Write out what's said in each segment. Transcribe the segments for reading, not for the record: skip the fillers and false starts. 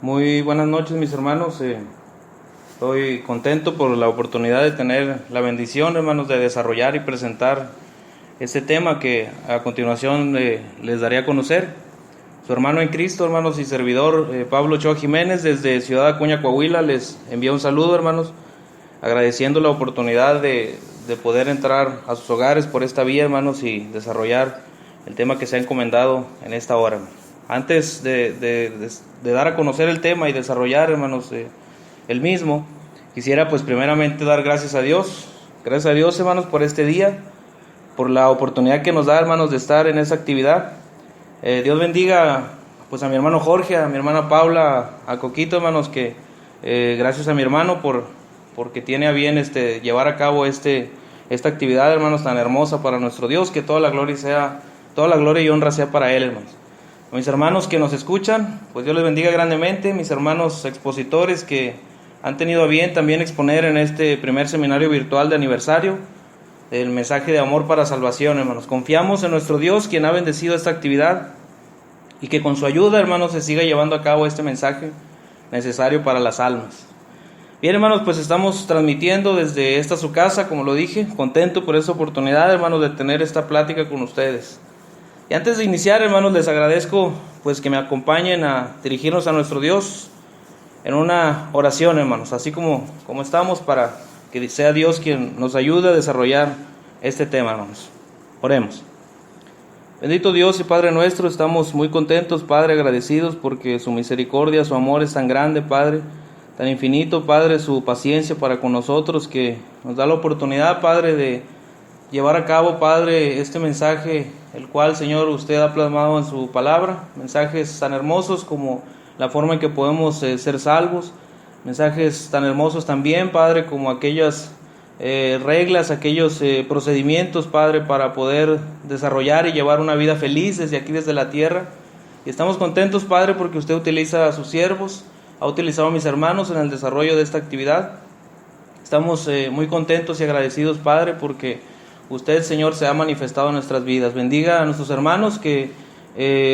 Muy buenas noches, mis hermanos. Estoy contento por la oportunidad de tener la bendición, hermanos, de desarrollar y presentar este tema que a continuación les daré a conocer. Su hermano en Cristo, hermanos, y servidor Pablo Ochoa Jiménez, desde Ciudad Acuña, Coahuila, les envía un saludo, hermanos, agradeciendo la oportunidad de poder entrar a sus hogares por esta vía, hermanos, y desarrollar el tema que se ha encomendado en esta hora. Antes de dar a conocer el tema y desarrollar, hermanos, el mismo, quisiera pues primeramente dar gracias a Dios, hermanos, por este día, por la oportunidad que nos da, hermanos, de estar en esa actividad. Dios bendiga pues a mi hermano Jorge, a mi hermana Paula, a Coquito, hermanos, que gracias a mi hermano porque tiene a bien llevar a cabo esta actividad, hermanos, tan hermosa para nuestro Dios, que toda la gloria y honra sea para Él, hermanos. A mis hermanos que nos escuchan, pues Dios les bendiga grandemente. Mis hermanos expositores que han tenido a bien también exponer en este primer seminario virtual de aniversario el mensaje de amor para salvación, hermanos. Confiamos en nuestro Dios, quien ha bendecido esta actividad, y que con su ayuda, hermanos, se siga llevando a cabo este mensaje necesario para las almas. Bien, hermanos, pues estamos transmitiendo desde esta su casa, como lo dije, contento por esta oportunidad, hermanos, de tener esta plática con ustedes. Y antes de iniciar, hermanos, les agradezco pues que me acompañen a dirigirnos a nuestro Dios en una oración, hermanos, así como estamos, para que sea Dios quien nos ayude a desarrollar este tema, hermanos. Oremos. Bendito Dios y Padre nuestro, estamos muy contentos, Padre, agradecidos porque su misericordia, su amor es tan grande, Padre, tan infinito, Padre, su paciencia para con nosotros, que nos da la oportunidad, Padre, de llevar a cabo, Padre, este mensaje, el cual, Señor, usted ha plasmado en su palabra, mensajes tan hermosos como la forma en que podemos ser salvos, mensajes tan hermosos también, Padre, como aquellas reglas, aquellos procedimientos, Padre, para poder desarrollar y llevar una vida feliz desde aquí, desde la tierra. Y estamos contentos, Padre, porque usted utiliza a sus siervos, ha utilizado a mis hermanos en el desarrollo de esta actividad. Estamos muy contentos y agradecidos, Padre, porque usted, Señor, se ha manifestado en nuestras vidas. Bendiga a nuestros hermanos que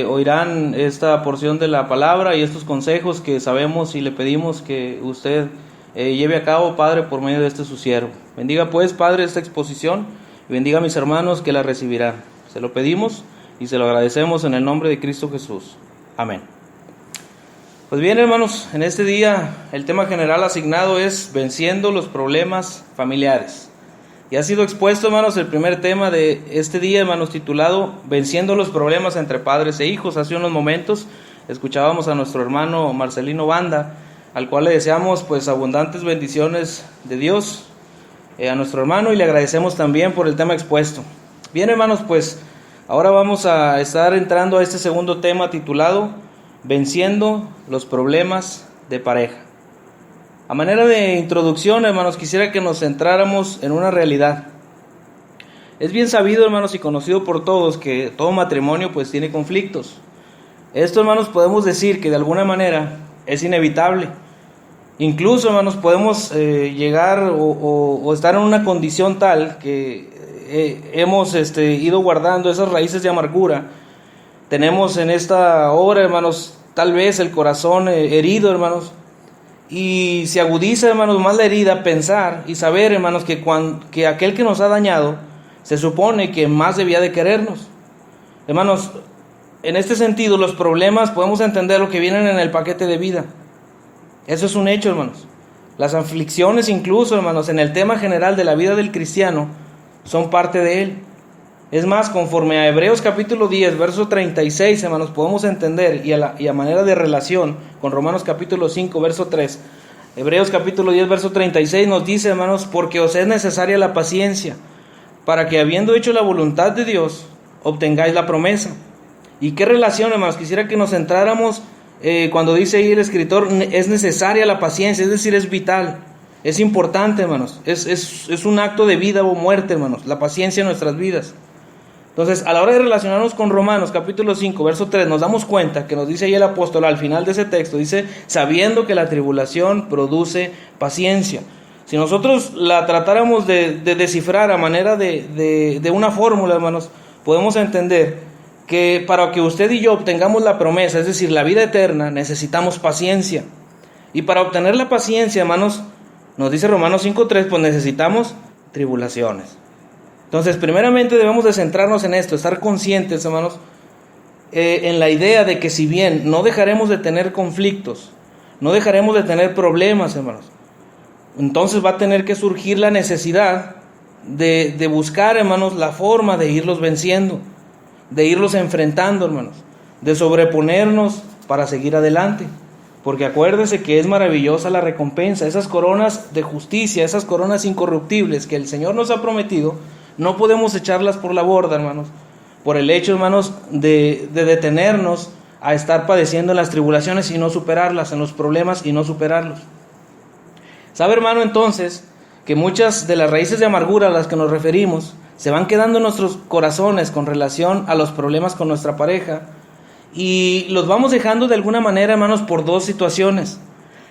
oirán esta porción de la palabra y estos consejos que sabemos y le pedimos que usted lleve a cabo, Padre, por medio de su siervo. Bendiga pues, Padre, esta exposición y bendiga a mis hermanos que la recibirán. Se lo pedimos y se lo agradecemos en el nombre de Cristo Jesús. Amén. Pues bien, hermanos, en este día el tema general asignado es venciendo los problemas familiares. Y ha sido expuesto, hermanos, el primer tema de este día, hermanos, titulado Venciendo los problemas entre padres e hijos. Hace unos momentos escuchábamos a nuestro hermano Marcelino Banda, al cual le deseamos pues abundantes bendiciones de Dios a nuestro hermano, y le agradecemos también por el tema expuesto. Bien, hermanos, pues ahora vamos a estar entrando a este segundo tema titulado Venciendo los problemas de pareja. A manera de introducción, hermanos, quisiera que nos centráramos en una realidad. Es bien sabido, hermanos, y conocido por todos que todo matrimonio pues tiene conflictos. Esto, hermanos, podemos decir que de alguna manera es inevitable. Incluso, hermanos, podemos llegar o estar en una condición tal que hemos ido guardando esas raíces de amargura. Tenemos en esta hora, hermanos, tal vez el corazón herido, hermanos, y se agudiza, hermanos, más la herida, pensar y saber, hermanos, que aquel que nos ha dañado se supone que más debía de querernos. Hermanos, en este sentido, los problemas podemos entender lo que vienen en el paquete de vida. Eso es un hecho, hermanos. Las aflicciones, incluso, hermanos, en el tema general de la vida del cristiano, son parte de él. Es más, conforme a Hebreos capítulo 10, verso 36, hermanos, podemos entender, y a manera de relación con Romanos capítulo 5, verso 3, Hebreos capítulo 10, verso 36 nos dice, hermanos, porque os es necesaria la paciencia, para que habiendo hecho la voluntad de Dios, obtengáis la promesa. ¿Y qué relación, hermanos? Quisiera que nos centráramos cuando dice ahí el escritor, es necesaria la paciencia, es decir, es vital, es importante, hermanos, es un acto de vida o muerte, hermanos, la paciencia en nuestras vidas. Entonces, a la hora de relacionarnos con Romanos capítulo 5, verso 3, nos damos cuenta que nos dice ahí el apóstol al final de ese texto, dice, sabiendo que la tribulación produce paciencia. Si nosotros la tratáramos de descifrar a manera de una fórmula, hermanos, podemos entender que para que usted y yo obtengamos la promesa, es decir, la vida eterna, necesitamos paciencia. Y para obtener la paciencia, hermanos, nos dice Romanos 5:3, pues necesitamos tribulaciones. Entonces, primeramente debemos de centrarnos en esto, estar conscientes, hermanos, en la idea de que si bien no dejaremos de tener conflictos, no dejaremos de tener problemas, hermanos, entonces va a tener que surgir la necesidad de buscar, hermanos, la forma de irlos venciendo, de irlos enfrentando, hermanos, de sobreponernos para seguir adelante. Porque acuérdese que es maravillosa la recompensa, esas coronas de justicia, esas coronas incorruptibles que el Señor nos ha prometido, no podemos echarlas por la borda, hermanos, por el hecho, hermanos, de detenernos a estar padeciendo en las tribulaciones y no superarlas, en los problemas y no superarlos. ¿Sabe, hermano, entonces, que muchas de las raíces de amargura a las que nos referimos se van quedando en nuestros corazones con relación a los problemas con nuestra pareja? Y los vamos dejando de alguna manera, hermanos, por dos situaciones.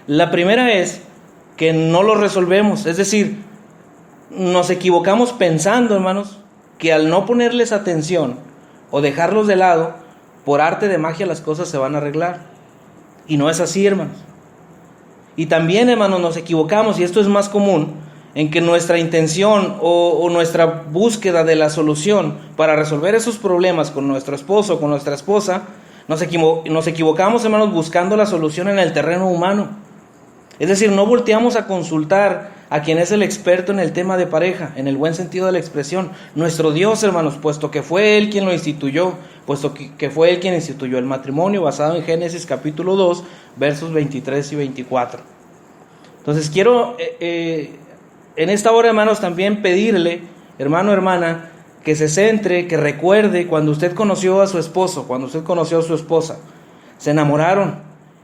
La primera es que no los resolvemos, es decir, nos equivocamos pensando, hermanos, que al no ponerles atención o dejarlos de lado, por arte de magia las cosas se van a arreglar. Y no es así, hermanos. Y también, hermanos, nos equivocamos, y esto es más común, en que nuestra intención o nuestra búsqueda de la solución para resolver esos problemas con nuestro esposo o con nuestra esposa, nos equivocamos, hermanos, buscando la solución en el terreno humano. Es decir, no volteamos a consultar a quien es el experto en el tema de pareja, en el buen sentido de la expresión, nuestro Dios, hermanos, puesto que fue Él quien lo instituyó, puesto que fue Él quien instituyó el matrimonio, basado en Génesis capítulo 2, versos 23 y 24. Entonces quiero en esta hora, hermanos, también pedirle, hermano, hermana, que se centre, que recuerde cuando usted conoció a su esposo, cuando usted conoció a su esposa, se enamoraron,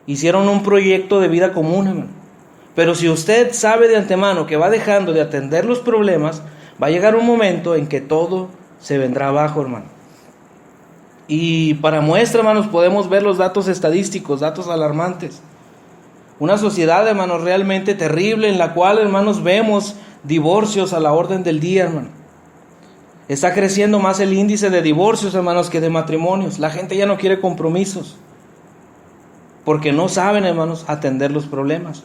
hicieron un proyecto de vida común, hermano. Pero si usted sabe de antemano que va dejando de atender los problemas, va a llegar un momento en que todo se vendrá abajo, hermano. Y para muestra, hermanos, podemos ver los datos estadísticos, datos alarmantes. Una sociedad, hermanos, realmente terrible, en la cual, hermanos, vemos divorcios a la orden del día, hermano. Está creciendo más el índice de divorcios, hermanos, que de matrimonios. La gente ya no quiere compromisos, porque no saben, hermanos, atender los problemas.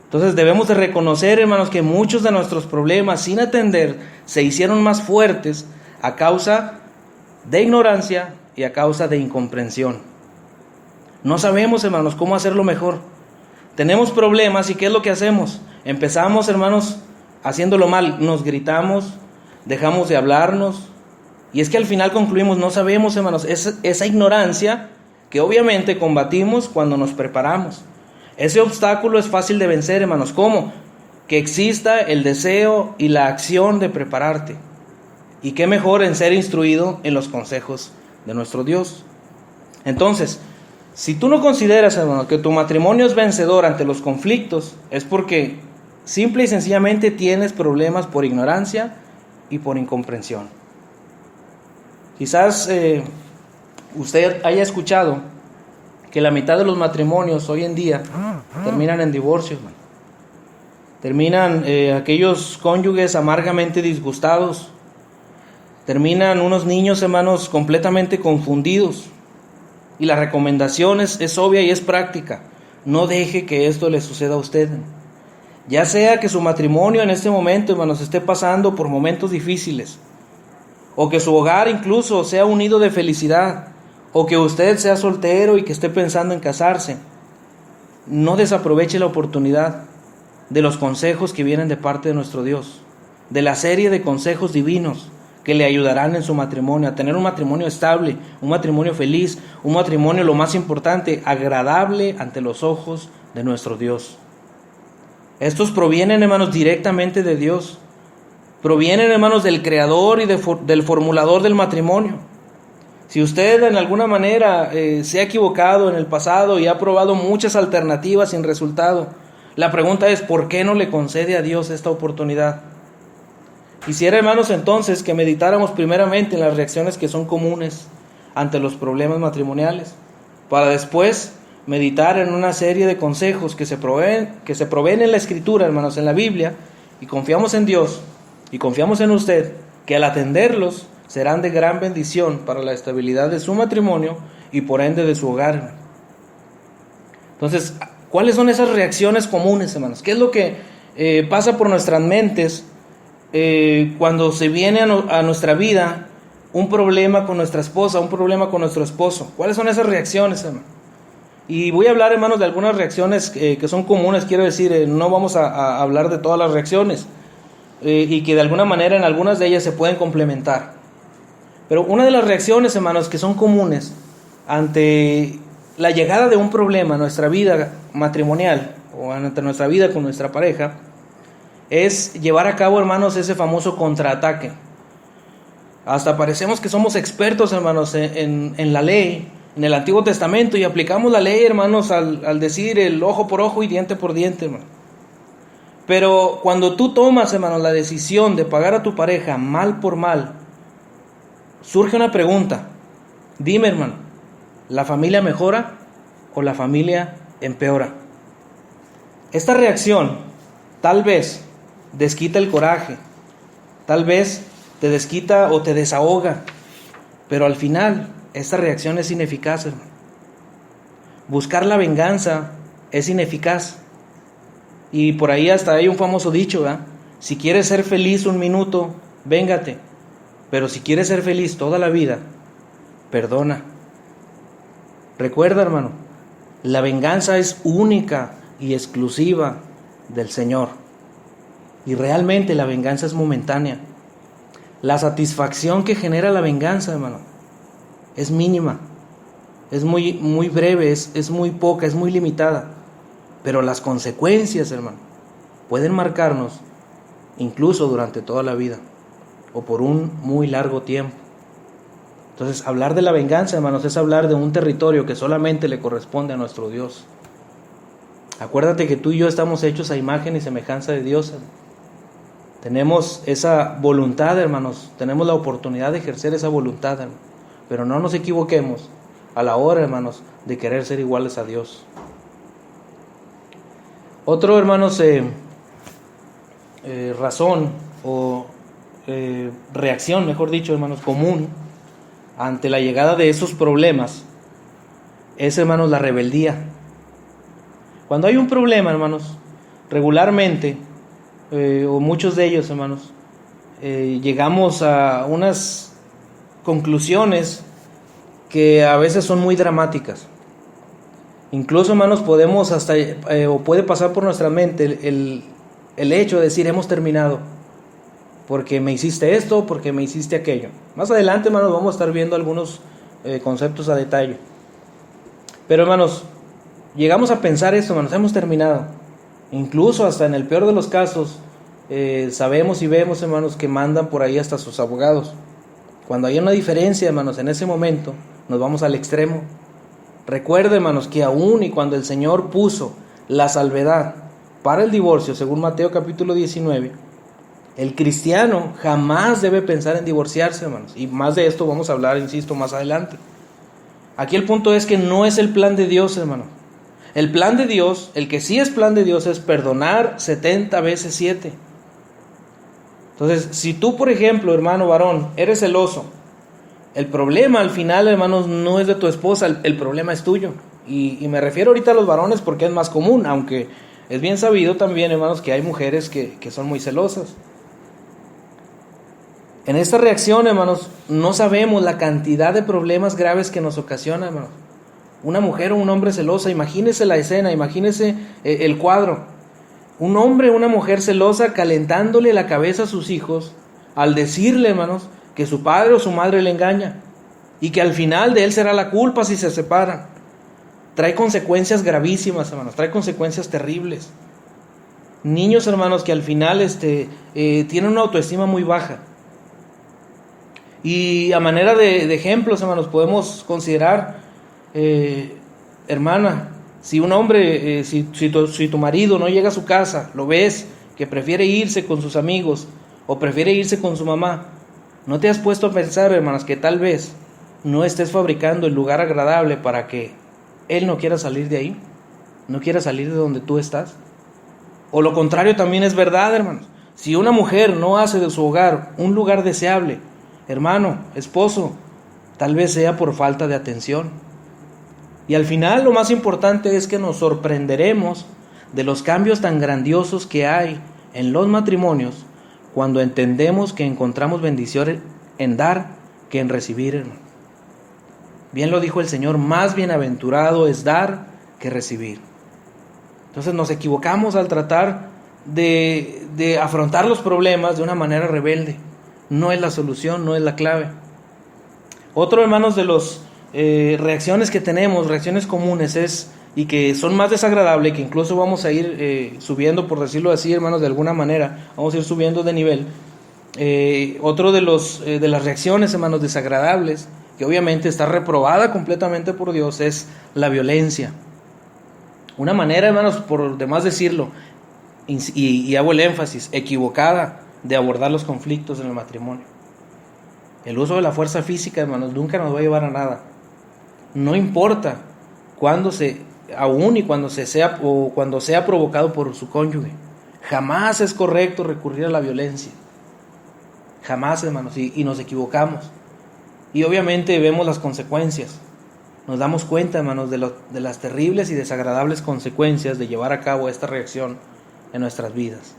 Entonces debemos de reconocer, hermanos, que muchos de nuestros problemas sin atender se hicieron más fuertes a causa de ignorancia y a causa de incomprensión. No sabemos, hermanos, cómo hacerlo mejor. Tenemos problemas y ¿qué es lo que hacemos? Empezamos, hermanos, haciéndolo mal. Nos gritamos, dejamos de hablarnos. Y es que al final concluimos, no sabemos, hermanos, esa ignorancia que obviamente combatimos cuando nos preparamos. Ese obstáculo es fácil de vencer, hermanos. ¿Cómo? Que exista el deseo y la acción de prepararte. Y qué mejor en ser instruido en los consejos de nuestro Dios. Entonces, si tú no consideras, hermano, que tu matrimonio es vencedor ante los conflictos, es porque simple y sencillamente tienes problemas por ignorancia y por incomprensión. Quizás usted haya escuchado que la mitad de los matrimonios hoy en día terminan en divorcio, hermano. Terminan aquellos cónyuges amargamente disgustados. Terminan unos niños, hermanos, completamente confundidos. Y la recomendación es obvia y es práctica. No deje que esto le suceda a usted. Ya sea que su matrimonio en este momento, hermanos, esté pasando por momentos difíciles, o que su hogar incluso sea un nido de felicidad, o que usted sea soltero y que esté pensando en casarse, no desaproveche la oportunidad de los consejos que vienen de parte de nuestro Dios, de la serie de consejos divinos que le ayudarán en su matrimonio, a tener un matrimonio estable, un matrimonio feliz, un matrimonio, lo más importante, agradable ante los ojos de nuestro Dios. Estos provienen, hermanos, directamente de Dios. Provienen, hermanos, del creador y del formulador del matrimonio. Si usted en alguna manera se ha equivocado en el pasado y ha probado muchas alternativas sin resultado, la pregunta es, ¿por qué no le concede a Dios esta oportunidad? Quisiera, hermanos, entonces que meditáramos primeramente en las reacciones que son comunes ante los problemas matrimoniales, para después meditar en una serie de consejos que se proveen en la Escritura, hermanos, en la Biblia, y confiamos en Dios y confiamos en usted, que al atenderlos serán de gran bendición para la estabilidad de su matrimonio y por ende de su hogar. Entonces, ¿cuáles son esas reacciones comunes, hermanos? ¿Qué es lo que pasa por nuestras mentes cuando se viene a nuestra vida un problema con nuestra esposa, un problema con nuestro esposo? ¿Cuáles son esas reacciones, hermano? Y voy a hablar, hermanos, de algunas reacciones que son comunes. Quiero decir, no vamos a hablar de todas las reacciones y que de alguna manera en algunas de ellas se pueden complementar. Pero una de las reacciones, hermanos, que son comunes ante la llegada de un problema a nuestra vida matrimonial o ante nuestra vida con nuestra pareja es llevar a cabo, hermanos, ese famoso contraataque. Hasta parecemos que somos expertos, hermanos, en la ley, en el Antiguo Testamento, y aplicamos la ley, hermanos, al decir el ojo por ojo y diente por diente, hermano. Pero cuando tú tomas, hermanos, la decisión de pagar a tu pareja mal por mal, surge una pregunta. Dime, hermano, ¿la familia mejora o la familia empeora? Esta reacción tal vez desquita el coraje, tal vez te desquita o te desahoga, pero al final esta reacción es ineficaz, hermano. Buscar la venganza es ineficaz. Y por ahí hasta hay un famoso dicho, ¿verdad? Si quieres ser feliz un minuto, véngate. Pero si quieres ser feliz toda la vida, perdona. Recuerda, hermano, la venganza es única y exclusiva del Señor. Y realmente la venganza es momentánea. La satisfacción que genera la venganza, hermano, es mínima. Es muy breve, es muy poca, es muy limitada. Pero las consecuencias, hermano, pueden marcarnos incluso durante toda la vida o por un muy largo tiempo. Entonces, hablar de la venganza, hermanos, es hablar de un territorio que solamente le corresponde a nuestro Dios. Acuérdate que tú y yo estamos hechos a imagen y semejanza de Dios, hermano. Tenemos esa voluntad, hermanos, tenemos la oportunidad de ejercer esa voluntad, hermano. Pero no nos equivoquemos a la hora, hermanos, de querer ser iguales a Dios. Otro, hermanos, razón o reacción, mejor dicho, hermanos, común ante la llegada de esos problemas es, hermanos, la rebeldía. Cuando hay un problema, hermanos, regularmente, o muchos de ellos, hermanos, llegamos a unas conclusiones que a veces son muy dramáticas. Incluso, hermanos, podemos hasta, o puede pasar por nuestra mente el hecho de decir, hemos terminado, porque me hiciste esto, porque me hiciste aquello. Más adelante, hermanos, vamos a estar viendo algunos conceptos a detalle. Pero, hermanos, llegamos a pensar esto, hermanos, hemos terminado. Incluso hasta en el peor de los casos, sabemos y vemos, hermanos, que mandan por ahí hasta sus abogados. Cuando hay una diferencia, hermanos, en ese momento, nos vamos al extremo. Recuerden, hermanos, que aún y cuando el Señor puso la salvedad para el divorcio, según Mateo capítulo 19, el cristiano jamás debe pensar en divorciarse, hermanos. Y más de esto vamos a hablar, insisto, más adelante. Aquí el punto es que no es el plan de Dios, hermano. El plan de Dios, el que sí es plan de Dios, es perdonar 70 veces 7. Entonces, si tú, por ejemplo, hermano varón, eres celoso, el problema al final, hermanos, no es de tu esposa, el problema es tuyo. Y me refiero ahorita a los varones porque es más común, aunque es bien sabido también, hermanos, que hay mujeres que son muy celosas. En esta reacción, hermanos, no sabemos la cantidad de problemas graves que nos ocasiona, hermanos. Una mujer o un hombre celosa, imagínese la escena, imagínese el cuadro. Un hombre o una mujer celosa calentándole la cabeza a sus hijos al decirle, hermanos, que su padre o su madre le engaña y que al final de él será la culpa si se separan. Trae consecuencias gravísimas, hermanos, trae consecuencias terribles. Niños, hermanos, que al final tienen una autoestima muy baja. Y a manera de ejemplos, hermanos, podemos considerar, hermana, si un hombre, si tu marido no llega a su casa, lo ves que prefiere irse con sus amigos o prefiere irse con su mamá, ¿no te has puesto a pensar, hermanos, que tal vez no estés fabricando el lugar agradable para que él no quiera salir de ahí? ¿No quiera salir de donde tú estás? O lo contrario también es verdad, hermanos. Si una mujer no hace de su hogar un lugar deseable, hermano, esposo, tal vez sea por falta de atención. Y al final lo más importante es que nos sorprenderemos de los cambios tan grandiosos que hay en los matrimonios cuando entendemos que encontramos bendición en dar que en recibir, hermano. Bien lo dijo el Señor, más bienaventurado es dar que recibir. Entonces nos equivocamos al tratar de afrontar los problemas de una manera rebelde. No es la solución, no es la clave. Otro, hermanos, de las reacciones que tenemos, reacciones comunes, y que son más desagradables, que incluso vamos a ir subiendo, por decirlo así, hermanos, de alguna manera, vamos a ir subiendo de nivel. Otro de las reacciones, hermanos, desagradables, que obviamente está reprobada completamente por Dios, es la violencia. Una manera, hermanos, por demás decirlo, y hago el énfasis, equivocada de abordar los conflictos en el matrimonio. El uso de la fuerza física, hermanos, nunca nos va a llevar a nada. No importa cuando sea provocado por su cónyuge. Jamás es correcto recurrir a la violencia. Jamás, hermanos, y nos equivocamos. Y obviamente vemos las consecuencias. Nos damos cuenta, hermanos, de las terribles y desagradables consecuencias de llevar a cabo esta reacción en nuestras vidas.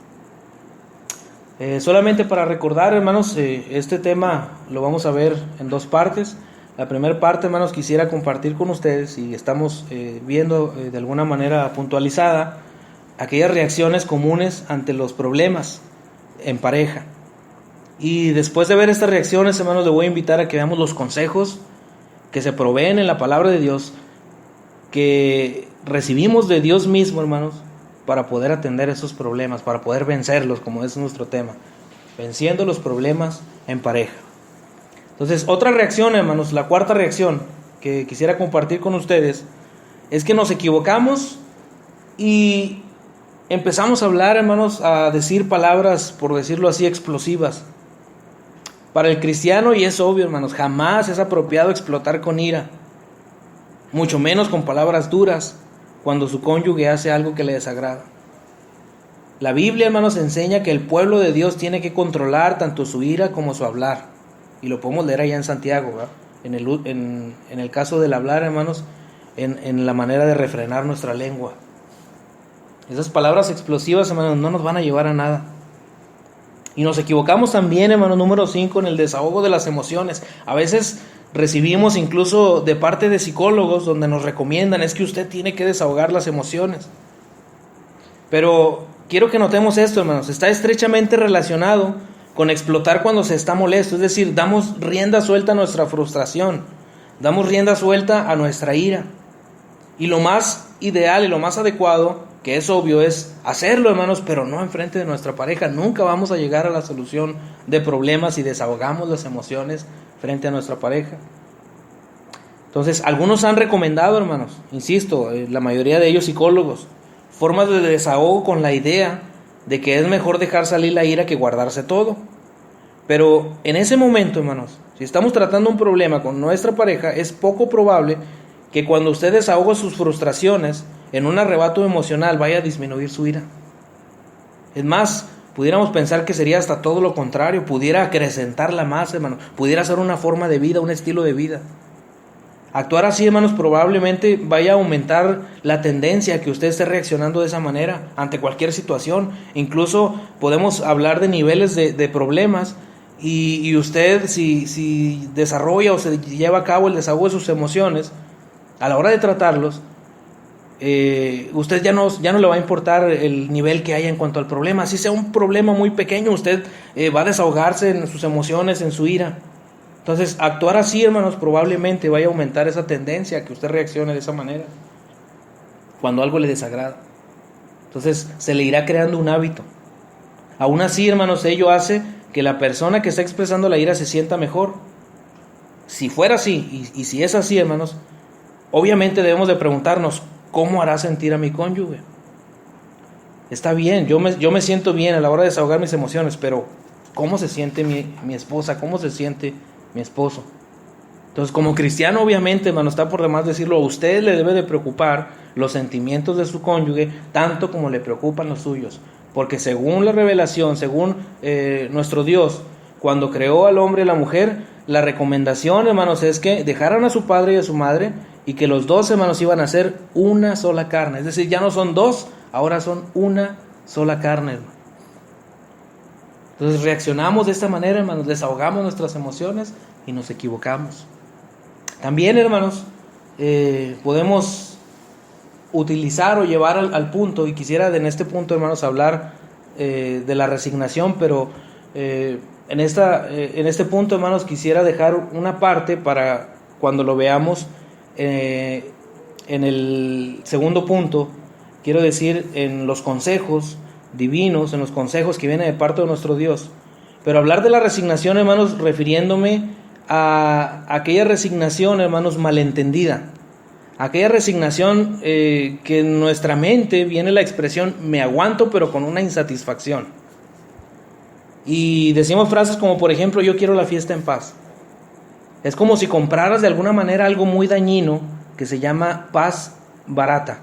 Solamente para recordar, hermanos, este tema lo vamos a ver en dos partes. La primera parte, hermanos, quisiera compartir con ustedes, y estamos viendo de alguna manera puntualizada aquellas reacciones comunes ante los problemas en pareja. Y después de ver estas reacciones, hermanos, le voy a invitar a que veamos los consejos que se proveen en la palabra de Dios, que recibimos de Dios mismo, hermanos, para poder atender esos problemas, para poder vencerlos, como es nuestro tema, venciendo los problemas en pareja. Entonces, otra reacción, hermanos, la cuarta reacción que quisiera compartir con ustedes, es que nos equivocamos y empezamos a hablar, hermanos, a decir palabras, por decirlo así, explosivas. Para el cristiano, y es obvio, hermanos, jamás es apropiado explotar con ira, mucho menos con palabras duras, cuando su cónyuge hace algo que le desagrada. La Biblia, hermanos, enseña que el pueblo de Dios tiene que controlar tanto su ira como su hablar. Y lo podemos leer allá en Santiago, ¿verdad? En el caso del hablar, hermanos, en la manera de refrenar nuestra lengua. Esas palabras explosivas, hermanos, no nos van a llevar a nada. Y nos equivocamos también, hermano, número 5, en el desahogo de las emociones. A veces recibimos incluso de parte de psicólogos donde nos recomiendan, es que usted tiene que desahogar las emociones. Pero quiero que notemos esto, hermanos, está estrechamente relacionado con explotar cuando se está molesto. Es decir, damos rienda suelta a nuestra frustración, damos rienda suelta a nuestra ira. Y lo más ideal y lo más adecuado, que es obvio, es hacerlo, hermanos, pero no enfrente de nuestra pareja. Nunca vamos a llegar a la solución de problemas si desahogamos las emociones frente a nuestra pareja. Entonces, algunos han recomendado, hermanos, insisto, la mayoría de ellos psicólogos, formas de desahogo con la idea de que es mejor dejar salir la ira que guardarse todo. Pero en ese momento, hermanos, si estamos tratando un problema con nuestra pareja, es poco probable que cuando usted desahoga sus frustraciones en un arrebato emocional vaya a disminuir su ira. Es más, pudiéramos pensar que sería hasta todo lo contrario, pudiera acrecentarla más, hermano, pudiera ser una forma de vida, un estilo de vida. Actuar así, hermanos, probablemente vaya a aumentar la tendencia a que usted esté reaccionando de esa manera ante cualquier situación. Incluso podemos hablar de niveles de problemas y usted si desarrolla o se lleva a cabo el desahogo de sus emociones, a la hora de tratarlos, usted ya no le va a importar el nivel que haya en cuanto al problema. Así sea un problema muy pequeño, usted va a desahogarse en sus emociones, en su ira. Entonces, actuar así, hermanos, probablemente vaya a aumentar esa tendencia a que usted reaccione de esa manera cuando algo le desagrada. Entonces, se le irá creando un hábito. Aún así, hermanos, ello hace que la persona que está expresando la ira se sienta mejor. Si fuera así, y si es así, hermanos, obviamente debemos de preguntarnos, ¿cómo hará sentir a mi cónyuge? Está bien, yo me siento bien a la hora de desahogar mis emociones, pero ¿cómo se siente mi esposa? ¿Cómo se siente mi esposo? Entonces, como cristiano, obviamente, hermano, está por demás decirlo, a usted le debe de preocupar los sentimientos de su cónyuge tanto como le preocupan los suyos, porque según la revelación, según nuestro Dios, cuando creó al hombre y a la mujer, la recomendación, hermanos, es que dejaran a su padre y a su madre y que los dos, hermanos, iban a ser una sola carne. Es decir, ya no son dos, ahora son una sola carne, hermano. Entonces reaccionamos de esta manera, hermanos, desahogamos nuestras emociones y nos equivocamos. También, hermanos, podemos utilizar o llevar al punto, y quisiera en este punto, hermanos, hablar de la resignación, pero en este punto, hermanos, quisiera dejar una parte para cuando lo veamos en el segundo punto, quiero decir, en los consejos divinos, en los consejos que vienen de parte de nuestro Dios. Pero hablar de la resignación, hermanos, refiriéndome a aquella resignación, hermanos, malentendida. Aquella resignación que en nuestra mente viene la expresión me aguanto pero con una insatisfacción. Y decimos frases como, por ejemplo, yo quiero la fiesta en paz. Es como si compraras de alguna manera algo muy dañino que se llama paz barata.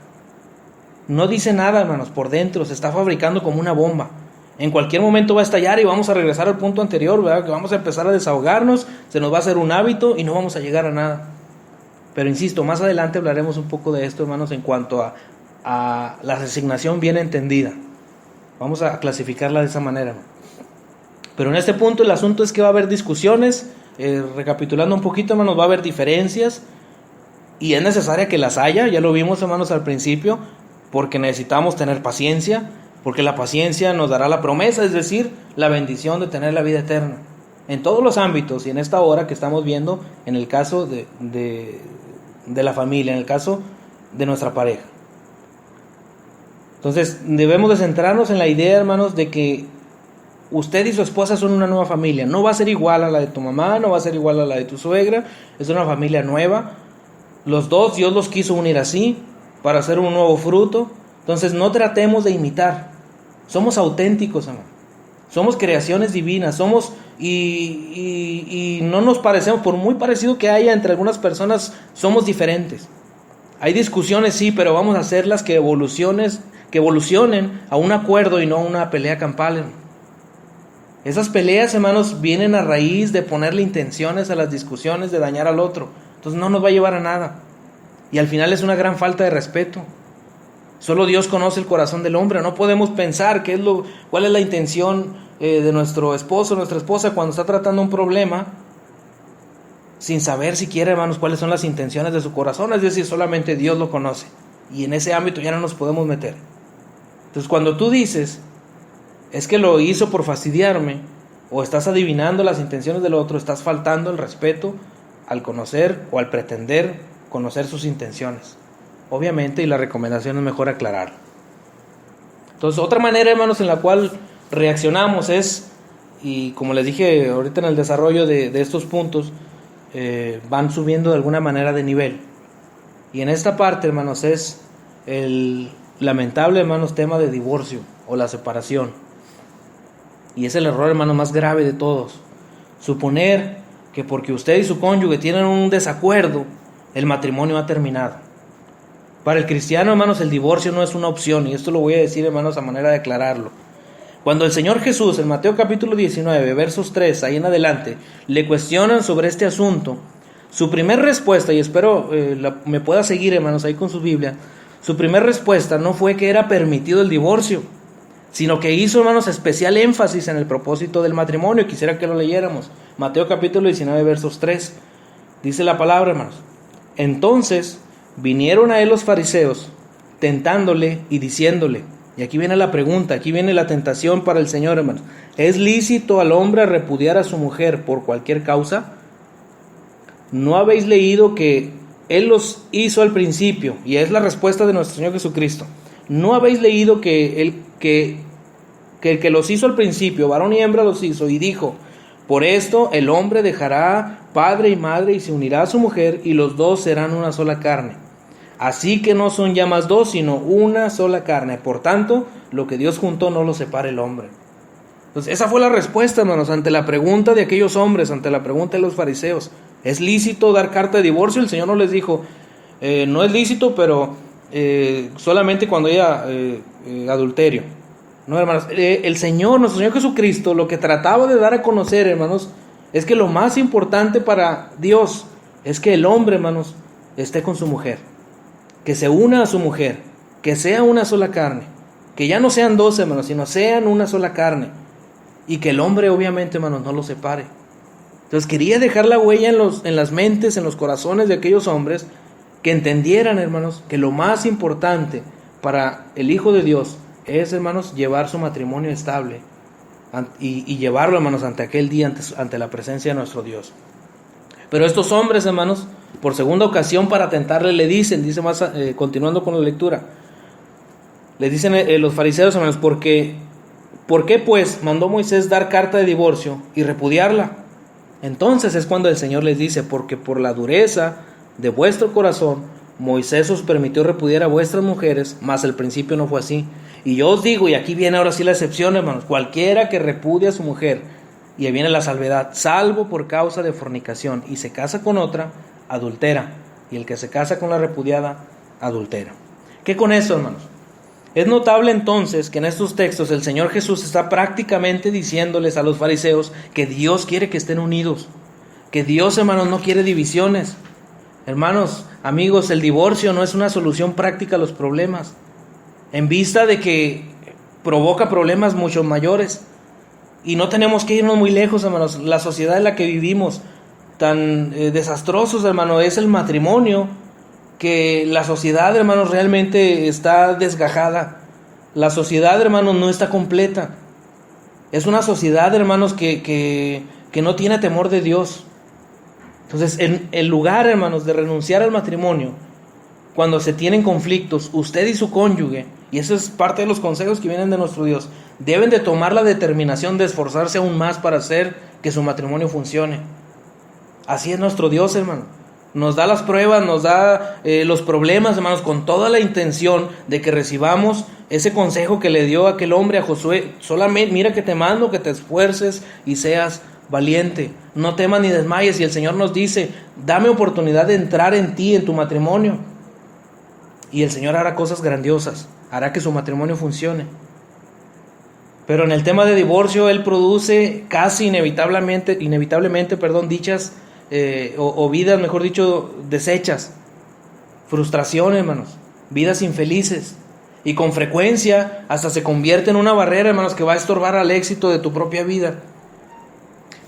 No dice nada, hermanos, por dentro se está fabricando como una bomba. En cualquier momento va a estallar y vamos a regresar al punto anterior, ¿verdad? Que vamos a empezar a desahogarnos, se nos va a hacer un hábito y no vamos a llegar a nada. Pero insisto, más adelante hablaremos un poco de esto, hermanos, en cuanto a la resignación bien entendida. Vamos a clasificarla de esa manera. Pero en este punto el asunto es que va a haber discusiones, recapitulando un poquito, hermanos, va a haber diferencias y es necesaria que las haya, ya lo vimos, hermanos, al principio, porque necesitamos tener paciencia, porque la paciencia nos dará la promesa, es decir, la bendición de tener la vida eterna, en todos los ámbitos y en esta hora que estamos viendo en el caso de la familia, en el caso de nuestra pareja. Entonces debemos de centrarnos en la idea, hermanos, de que usted y su esposa son una nueva familia. No va a ser igual a la de tu mamá, no va a ser igual a la de tu suegra, es una familia nueva. Los dos Dios los quiso unir así, para hacer un nuevo fruto. Entonces no tratemos de imitar. Somos auténticos, hermano. Somos creaciones divinas. Somos y no nos parecemos, por muy parecido que haya entre algunas personas, somos diferentes. Hay discusiones, sí, pero vamos a hacerlas que evolucionen a un acuerdo y no a una pelea campal, hermano. Esas peleas, hermanos, vienen a raíz de ponerle intenciones a las discusiones, de dañar al otro. Entonces no nos va a llevar a nada. Y al final es una gran falta de respeto. Solo Dios conoce el corazón del hombre. No podemos pensar cuál es la intención de nuestro esposo, nuestra esposa cuando está tratando un problema, sin saber siquiera, hermanos, cuáles son las intenciones de su corazón. Es decir, solamente Dios lo conoce. Y en ese ámbito ya no nos podemos meter. Entonces cuando tú dices, es que lo hizo por fastidiarme, o estás adivinando las intenciones del otro, estás faltando el respeto al conocer o al pretender conocer sus intenciones. Obviamente, y la recomendación es mejor aclarar. Entonces, otra manera, hermanos, en la cual reaccionamos es, y como les dije ahorita en el desarrollo de estos puntos, van subiendo de alguna manera de nivel. Y en esta parte, hermanos, es el lamentable, hermanos, tema de divorcio o la separación. Y es el error, hermano, más grave de todos. Suponer que porque usted y su cónyuge tienen un desacuerdo, el matrimonio ha terminado. Para el cristiano, hermanos, el divorcio no es una opción, y esto lo voy a decir, hermanos, a manera de aclararlo. Cuando el Señor Jesús, en Mateo capítulo 19, versos 3, ahí en adelante, le cuestionan sobre este asunto, su primer respuesta, y espero me pueda seguir, hermanos, ahí con su Biblia, su primer respuesta no fue que era permitido el divorcio, sino que hizo, hermanos, especial énfasis en el propósito del matrimonio. Quisiera que lo leyéramos. Mateo capítulo 19, versos 3. Dice la palabra, hermanos: entonces vinieron a él los fariseos, tentándole y diciéndole, y aquí viene la pregunta, aquí viene la tentación para el Señor, hermanos: ¿es lícito al hombre repudiar a su mujer por cualquier causa? ¿No habéis leído que él los hizo al principio? Y es la respuesta de nuestro Señor Jesucristo. ¿No habéis leído que el que los hizo al principio, varón y hembra los hizo, y dijo: por esto el hombre dejará padre y madre y se unirá a su mujer, y los dos serán una sola carne? Así que no son ya más dos, sino una sola carne. Por tanto, lo que Dios juntó no lo separe el hombre. Entonces, esa fue la respuesta, hermanos, ante la pregunta de aquellos hombres, ante la pregunta de los fariseos. ¿Es lícito dar carta de divorcio? El Señor no les dijo, no es lícito, pero solamente cuando haya adulterio. No, hermanos, el Señor, nuestro Señor Jesucristo, lo que trataba de dar a conocer, hermanos, es que lo más importante para Dios es que el hombre, hermanos, esté con su mujer, que se una a su mujer, que sea una sola carne, que ya no sean dos, hermanos, sino sean una sola carne, y que el hombre, obviamente, hermanos, no los separe. Entonces quería dejar la huella en las mentes, en los corazones de aquellos hombres, que entendieran, hermanos, que lo más importante para el Hijo de Dios es, hermanos, llevar su matrimonio estable y llevarlo, hermanos, ante aquel día, ante la presencia de nuestro Dios. Pero estos hombres, hermanos, por segunda ocasión para tentarle, le dicen, dice más, continuando con la lectura, le dicen los fariseos, hermanos, ¿por qué pues mandó Moisés dar carta de divorcio y repudiarla? Entonces es cuando el Señor les dice, porque por la dureza de vuestro corazón, Moisés os permitió repudiar a vuestras mujeres, mas al principio no fue así. Y yo os digo, y aquí viene ahora sí la excepción, hermanos, cualquiera que repudie a su mujer, y ahí viene la salvedad, salvo por causa de fornicación, y se casa con otra, adultera, y el que se casa con la repudiada, adultera. ¿Qué con eso, hermanos? Es notable entonces que en estos textos el Señor Jesús está prácticamente diciéndoles a los fariseos que Dios quiere que estén unidos, que Dios, hermanos, no quiere divisiones. Hermanos, amigos, el divorcio no es una solución práctica a los problemas, en vista de que provoca problemas mucho mayores. Y no tenemos que irnos muy lejos, hermanos. La sociedad en la que vivimos, tan desastrosos, hermano, es el matrimonio, que la sociedad, hermanos, realmente está desgajada. La sociedad, hermanos, no está completa. Es una sociedad, hermanos, que no tiene temor de Dios. Entonces, en el lugar, hermanos, de renunciar al matrimonio, cuando se tienen conflictos, usted y su cónyuge, y eso es parte de los consejos que vienen de nuestro Dios, deben de tomar la determinación de esforzarse aún más para hacer que su matrimonio funcione. Así es nuestro Dios, hermano. Nos da las pruebas, nos da los problemas, hermanos, con toda la intención de que recibamos ese consejo que le dio aquel hombre a Josué. Solamente mira que te mando, que te esfuerces y seas valiente. No temas ni desmayes. Y el Señor nos dice, dame oportunidad de entrar en ti, en tu matrimonio. Y el Señor hará cosas grandiosas, hará que su matrimonio funcione. Pero en el tema de divorcio, Él produce casi inevitablemente, dichas o vidas, mejor dicho, deshechas, frustración, hermanos, vidas infelices, y con frecuencia hasta se convierte en una barrera, hermanos, que va a estorbar al éxito de tu propia vida.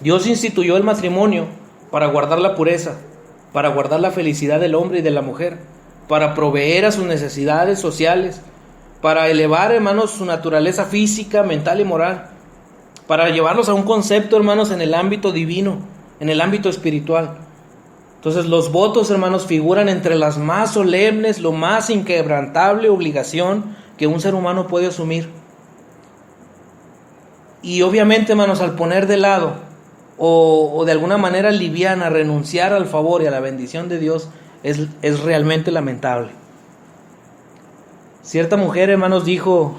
Dios instituyó el matrimonio para guardar la pureza, para guardar la felicidad del hombre y de la mujer, para proveer a sus necesidades sociales, para elevar, hermanos, su naturaleza física, mental y moral, para llevarlos a un concepto, hermanos, en el ámbito divino, en el ámbito espiritual. Entonces los votos, hermanos, figuran entre las más solemnes, lo más inquebrantable obligación que un ser humano puede asumir. Y obviamente, hermanos, al poner de lado o de alguna manera liviana, renunciar al favor y a la bendición de Dios es realmente lamentable. Cierta mujer, hermanos, dijo,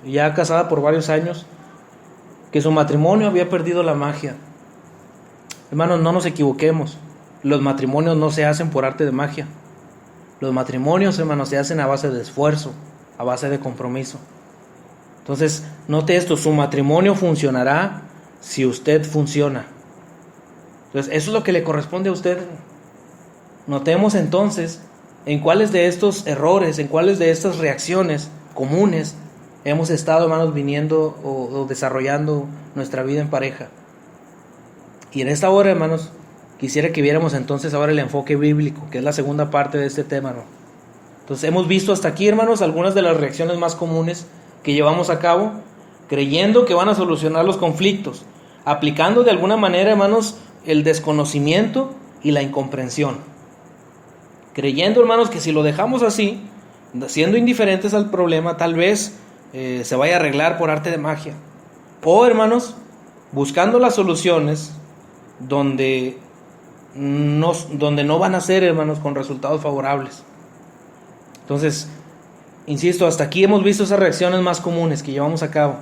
ya casada por varios años, que su matrimonio había perdido la magia. Hermanos, no nos equivoquemos. Los matrimonios no se hacen por arte de magia. Los matrimonios, hermanos, se hacen a base de esfuerzo, a base de compromiso. Entonces, note esto, su matrimonio funcionará si usted funciona. Entonces, eso es lo que le corresponde a usted. Notemos entonces en cuáles de estos errores, en cuáles de estas reacciones comunes hemos estado, hermanos, viniendo o desarrollando nuestra vida en pareja. Y en esta hora, hermanos, quisiera que viéramos entonces ahora el enfoque bíblico, que es la segunda parte de este tema, ¿no? Entonces hemos visto hasta aquí, hermanos, algunas de las reacciones más comunes que llevamos a cabo, creyendo que van a solucionar los conflictos, aplicando de alguna manera, hermanos, el desconocimiento y la incomprensión. Creyendo, hermanos, que si lo dejamos así, siendo indiferentes al problema, tal vez se vaya a arreglar por arte de magia. O, hermanos, buscando las soluciones donde no van a ser, hermanos, con resultados favorables. Entonces, insisto, hasta aquí hemos visto esas reacciones más comunes que llevamos a cabo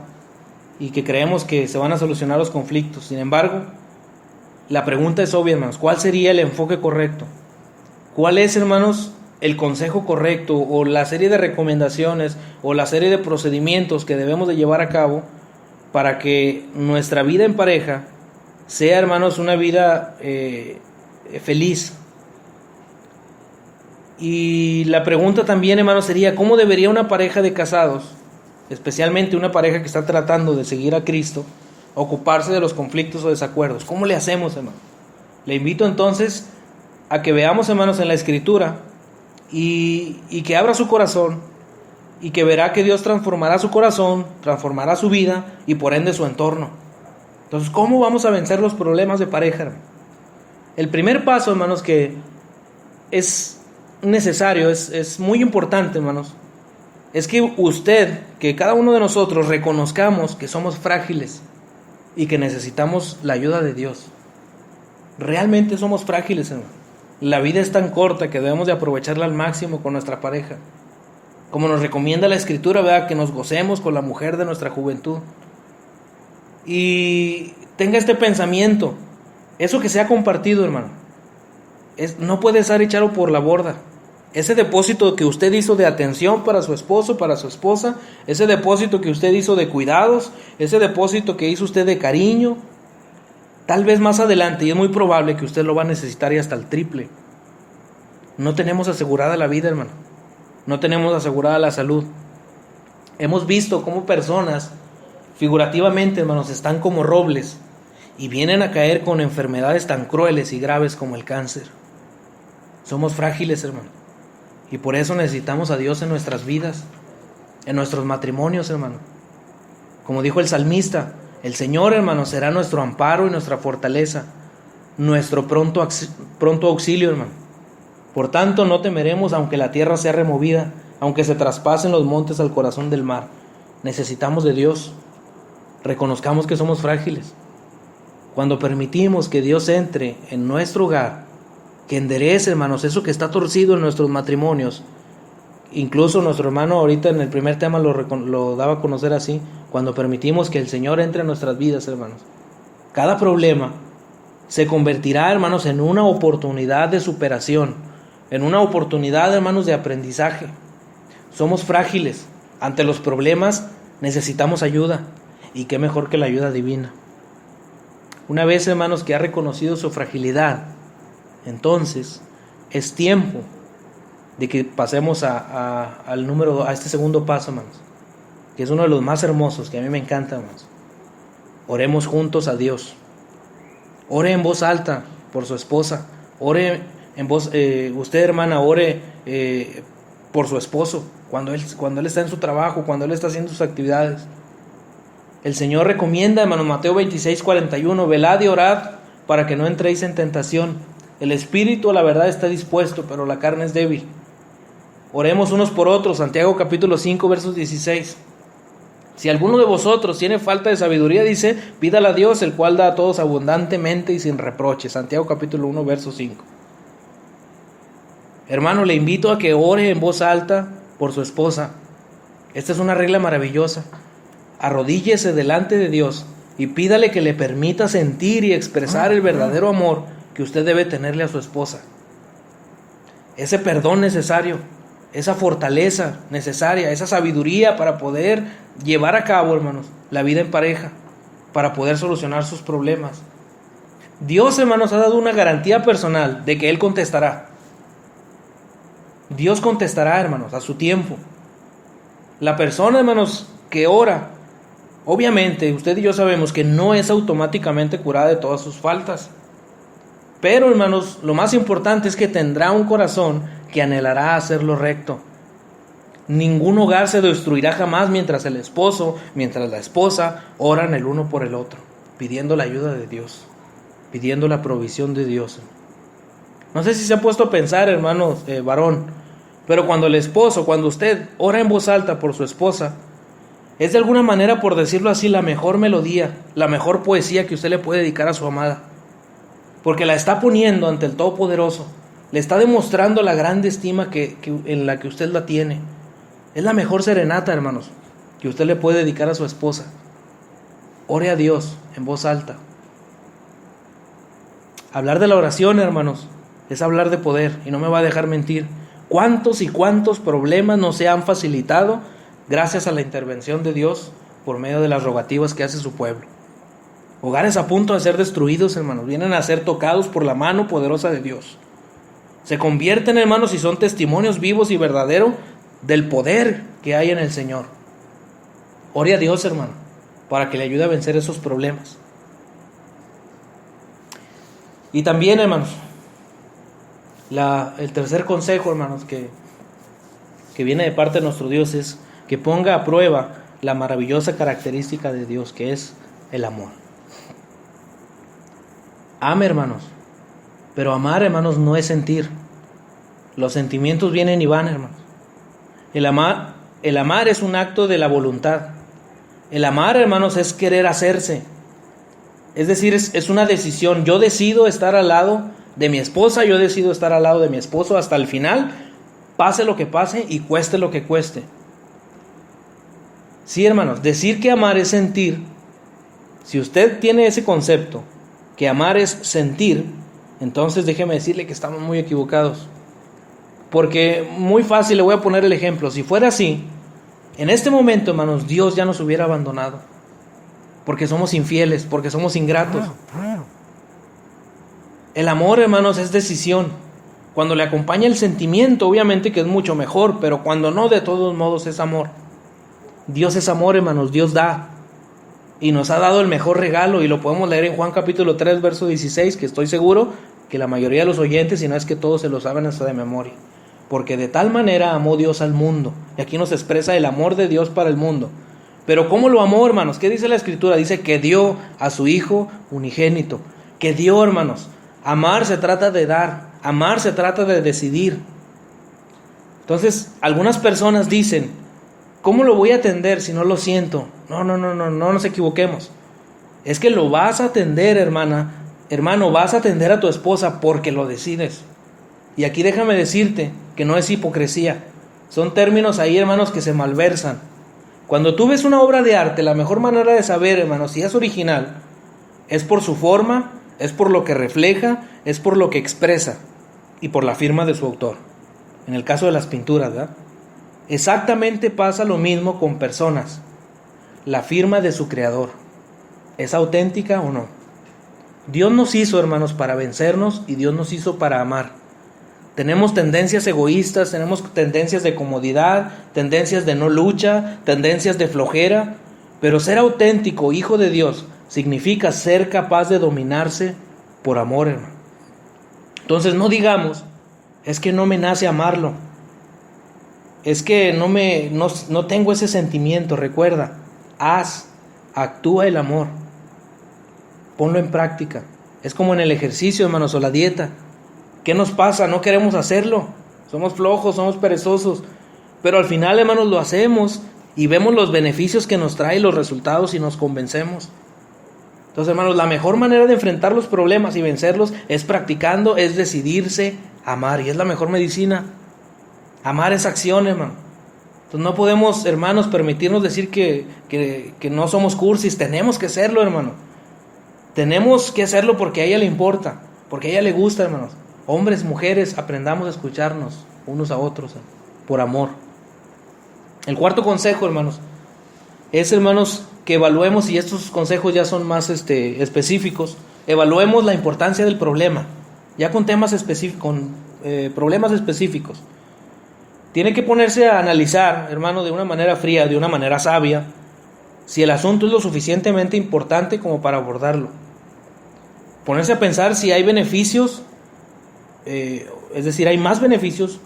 y que creemos que se van a solucionar los conflictos. Sin embargo, la pregunta es obvia, hermanos, ¿cuál sería el enfoque correcto? ¿Cuál es, hermanos, el consejo correcto o la serie de recomendaciones o la serie de procedimientos que debemos de llevar a cabo para que nuestra vida en pareja sea, hermanos, una vida feliz. Y la pregunta también, hermanos, sería: ¿cómo debería una pareja de casados, especialmente una pareja que está tratando de seguir a Cristo, ocuparse de los conflictos o desacuerdos? ¿Cómo le hacemos, hermano? Le invito entonces a que veamos, hermanos, en la Escritura y que abra su corazón y que verá que Dios transformará su corazón, transformará su vida y por ende su entorno. Entonces, ¿cómo vamos a vencer los problemas de pareja, hermano? El primer paso, hermanos, que es necesario, es muy importante, hermanos, es que cada uno de nosotros reconozcamos que somos frágiles y que necesitamos la ayuda de Dios. Realmente somos frágiles, hermano. La vida es tan corta que debemos de aprovecharla al máximo con nuestra pareja. Como nos recomienda la Escritura, ¿verdad?, que nos gocemos con la mujer de nuestra juventud. Y tenga este pensamiento: eso que se ha compartido, hermano, no puede ser echado por la borda. Ese depósito que usted hizo de atención para su esposo, para su esposa, ese depósito que usted hizo de cuidados, ese depósito que hizo usted de cariño, tal vez más adelante, y es muy probable que usted lo va a necesitar y hasta el triple. No tenemos asegurada la vida, hermano. No tenemos asegurada la salud. Hemos visto cómo personas, figurativamente, hermanos, están como robles y vienen a caer con enfermedades tan crueles y graves como el cáncer. Somos frágiles, hermano, y por eso necesitamos a Dios en nuestras vidas, en nuestros matrimonios, hermano. Como dijo el salmista: el Señor, hermano, será nuestro amparo y nuestra fortaleza, nuestro pronto auxilio, hermano. Por tanto, no temeremos aunque la tierra sea removida, aunque se traspasen los montes al corazón del mar. Necesitamos de Dios. Reconozcamos que somos frágiles. Cuando permitimos que Dios entre en nuestro hogar, que enderece, hermanos, eso que está torcido en nuestros matrimonios. Incluso nuestro hermano ahorita en el primer tema lo daba a conocer así: cuando permitimos que el Señor entre en nuestras vidas, hermanos, cada problema se convertirá, hermanos, en una oportunidad de superación, en una oportunidad, hermanos, de aprendizaje. Somos frágiles. Ante los problemas necesitamos ayuda, y qué mejor que la ayuda divina. Una vez, hermanos, que ha reconocido su fragilidad, entonces es tiempo de que pasemos a este segundo paso, hermanos, que es uno de los más hermosos, que a mí me encanta, hermanos. Oremos juntos a Dios. Ore en voz alta por su esposa. Ore en voz, usted, hermana, ore por su esposo cuando él está en su trabajo, cuando él está haciendo sus actividades. El Señor recomienda, hermano, Mateo 26:41: velad y orad para que no entréis en tentación. El espíritu a la verdad está dispuesto, pero la carne es débil. Oremos unos por otros. Santiago capítulo 5 versos 16. Si alguno de vosotros tiene falta de sabiduría, dice, pídala a Dios, el cual da a todos abundantemente y sin reproche. Santiago capítulo 1 verso 5. Hermano, le invito a que ore en voz alta por su esposa. Esta es una regla maravillosa. Arrodíllese delante de Dios y pídale que le permita sentir y expresar el verdadero amor que usted debe tenerle a su esposa. Ese perdón necesario, esa fortaleza necesaria, esa sabiduría para poder llevar a cabo, hermanos, la vida en pareja, para poder solucionar sus problemas. Dios, hermanos, ha dado una garantía personal de que Él contestará. Dios contestará, hermanos, a su tiempo. La persona, hermanos, que ora, obviamente, usted y yo sabemos que no es automáticamente curada de todas sus faltas. Pero, hermanos, lo más importante es que tendrá un corazón que anhelará hacer lo recto. Ningún hogar se destruirá jamás mientras el esposo, mientras la esposa oran el uno por el otro, pidiendo la ayuda de Dios, pidiendo la provisión de Dios. No sé si se ha puesto a pensar, hermano varón, pero cuando el esposo, cuando usted ora en voz alta por su esposa, es de alguna manera, por decirlo así, la mejor melodía, la mejor poesía que usted le puede dedicar a su amada. Porque la está poniendo ante el Todopoderoso, le está demostrando la grande estima en la que usted la tiene. Es la mejor serenata, hermanos, que usted le puede dedicar a su esposa. Ore a Dios en voz alta. Hablar de la oración, hermanos, es hablar de poder, y no me va a dejar mentir. ¿Cuántos y cuántos problemas nos se han facilitado gracias a la intervención de Dios por medio de las rogativas que hace su pueblo? Hogares a punto de ser destruidos, hermanos, vienen a ser tocados por la mano poderosa de Dios. Se convierten, hermanos, y son testimonios vivos y verdaderos del poder que hay en el Señor. Ore a Dios, hermano, para que le ayude a vencer esos problemas. Y también, hermanos, el tercer consejo, hermanos, que viene de parte de nuestro Dios es que ponga a prueba la maravillosa característica de Dios, que es el amor. Ame, hermanos, pero amar, hermanos, no es sentir. Los sentimientos vienen y van, hermanos. El amar es un acto de la voluntad. El amar, hermanos, es querer hacerse. Es decir, es una decisión. Yo decido estar al lado de mi esposa, yo decido estar al lado de mi esposo hasta el final, pase lo que pase y cueste lo que cueste. Sí, hermanos, decir que amar es sentir, si usted tiene ese concepto, que amar es sentir, entonces déjeme decirle que estamos muy equivocados. Porque muy fácil, le voy a poner el ejemplo. Si fuera así, en este momento, hermanos, Dios ya nos hubiera abandonado. Porque somos infieles, porque somos ingratos. El amor, hermanos, es decisión. Cuando le acompaña el sentimiento, obviamente que es mucho mejor, pero cuando no, de todos modos es amor. Dios es amor, hermanos, Dios da. Y nos ha dado el mejor regalo, y lo podemos leer en Juan capítulo 3, verso 16, que estoy seguro que la mayoría de los oyentes, si no es que todos se lo saben hasta de memoria. Porque de tal manera amó Dios al mundo. Y aquí nos expresa el amor de Dios para el mundo. Pero ¿cómo lo amó, hermanos? ¿Qué dice la Escritura? Dice que dio a su Hijo unigénito. Que dio, hermanos. Amar se trata de dar. Amar se trata de decidir. Entonces, algunas personas dicen, ¿cómo lo voy a atender si no lo siento? No nos equivoquemos. Es que lo vas a atender, hermana. Hermano, vas a atender a tu esposa porque lo decides. Y aquí déjame decirte que no es hipocresía. Son términos ahí, hermanos, que se malversan. Cuando tú ves una obra de arte, la mejor manera de saber, hermanos, si es original, es por su forma, es por lo que refleja, es por lo que expresa y por la firma de su autor. En el caso de las pinturas, ¿verdad? Exactamente pasa lo mismo con personas. La firma de su creador, ¿es auténtica o no? Dios nos hizo, hermanos, para vencernos y Dios nos hizo para amar. Tenemos tendencias egoístas, tenemos tendencias de comodidad, tendencias de no lucha, tendencias de flojera, pero ser auténtico, hijo de Dios, significa ser capaz de dominarse por amor, hermano. Entonces no digamos, es que no me nace amarlo, es que no tengo ese sentimiento. Recuerda, actúa el amor, ponlo en práctica. Es como en el ejercicio, hermanos, o la dieta. ¿Qué nos pasa? No queremos hacerlo. Somos flojos, somos perezosos. Pero al final, hermanos, lo hacemos y vemos los beneficios que nos trae, los resultados, y nos convencemos. Entonces, hermanos, la mejor manera de enfrentar los problemas y vencerlos es practicando, es decidirse a amar. Y es la mejor medicina. Amar es acción, hermano. Entonces no podemos, hermanos, permitirnos decir que no somos cursis. Tenemos que serlo, hermano. Tenemos que hacerlo porque a ella le importa, porque a ella le gusta, hermanos. Hombres, mujeres, aprendamos a escucharnos unos a otros, por amor. El cuarto consejo, hermanos, es, hermanos, que evaluemos, y estos consejos ya son más específicos, evaluemos la importancia del problema, ya con temas específicos, con problemas específicos. Tiene que ponerse a analizar, hermano, de una manera fría, de una manera sabia, si el asunto es lo suficientemente importante como para abordarlo. Ponerse a pensar si hay beneficios, es decir, hay más beneficios